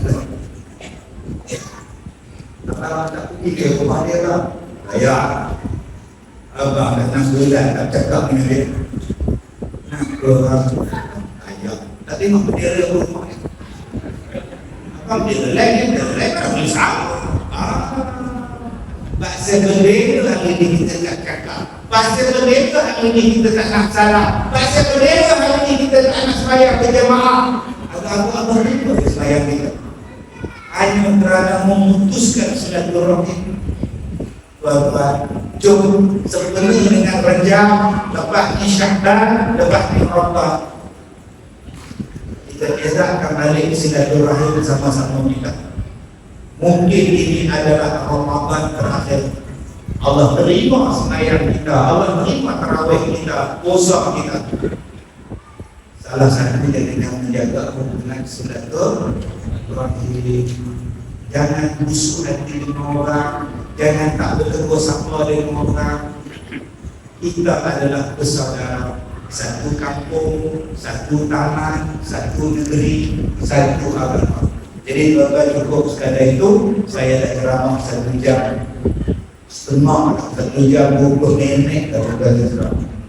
Kalau tak pergi ke rumah dia lah. Ayah, abang datang bulan tak cakap dengan dia. Nak ke orang ayah, tak tengok bendera rumah dia. Abang dia lain kan boleh sama. Bahasa bendera hari ini kita tak cakap. Bahasa bendera hari ini kita tak nak salah. Bahasa bendera hari ini kita tak nak sembahyang berjemaah. Abang ni boleh sembahyang kita. Hanya kerana memutuskan silaturahmi. Tuan-tuan, jom sepenuh dengan rejam, lepas ni syahdan, lepas ni Allah. Kita edarkan balik silaturahmi bersama-sama kita. Mungkin ini adalah Ramadan terakhir. Allah terima sembahyang kita, Allah terima tarawih kita, puasa kita. Salah satunya dengan menjaga hubungan silaturahmi. Jangan busuk hati dengan orang, jangan tak bertegur sapa dengan orang. Kita adalah bersaudara, satu kampung, satu taman, satu negeri, satu agama. Jadi tuan-tuan cukup sekadar itu. Saya dah ceramah 1 jam. setengah, 1 jam 20 minit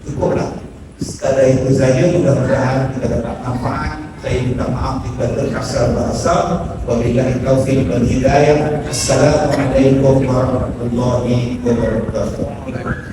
cukuplah. Sekadar itu saja, mudah-mudahan kita dapat manfaat. Saya minta maaf jika terkasar bahasa. Wabillahi taufiq wal hidayah. Assalamualaikum warahmatullahi wabarakatuh.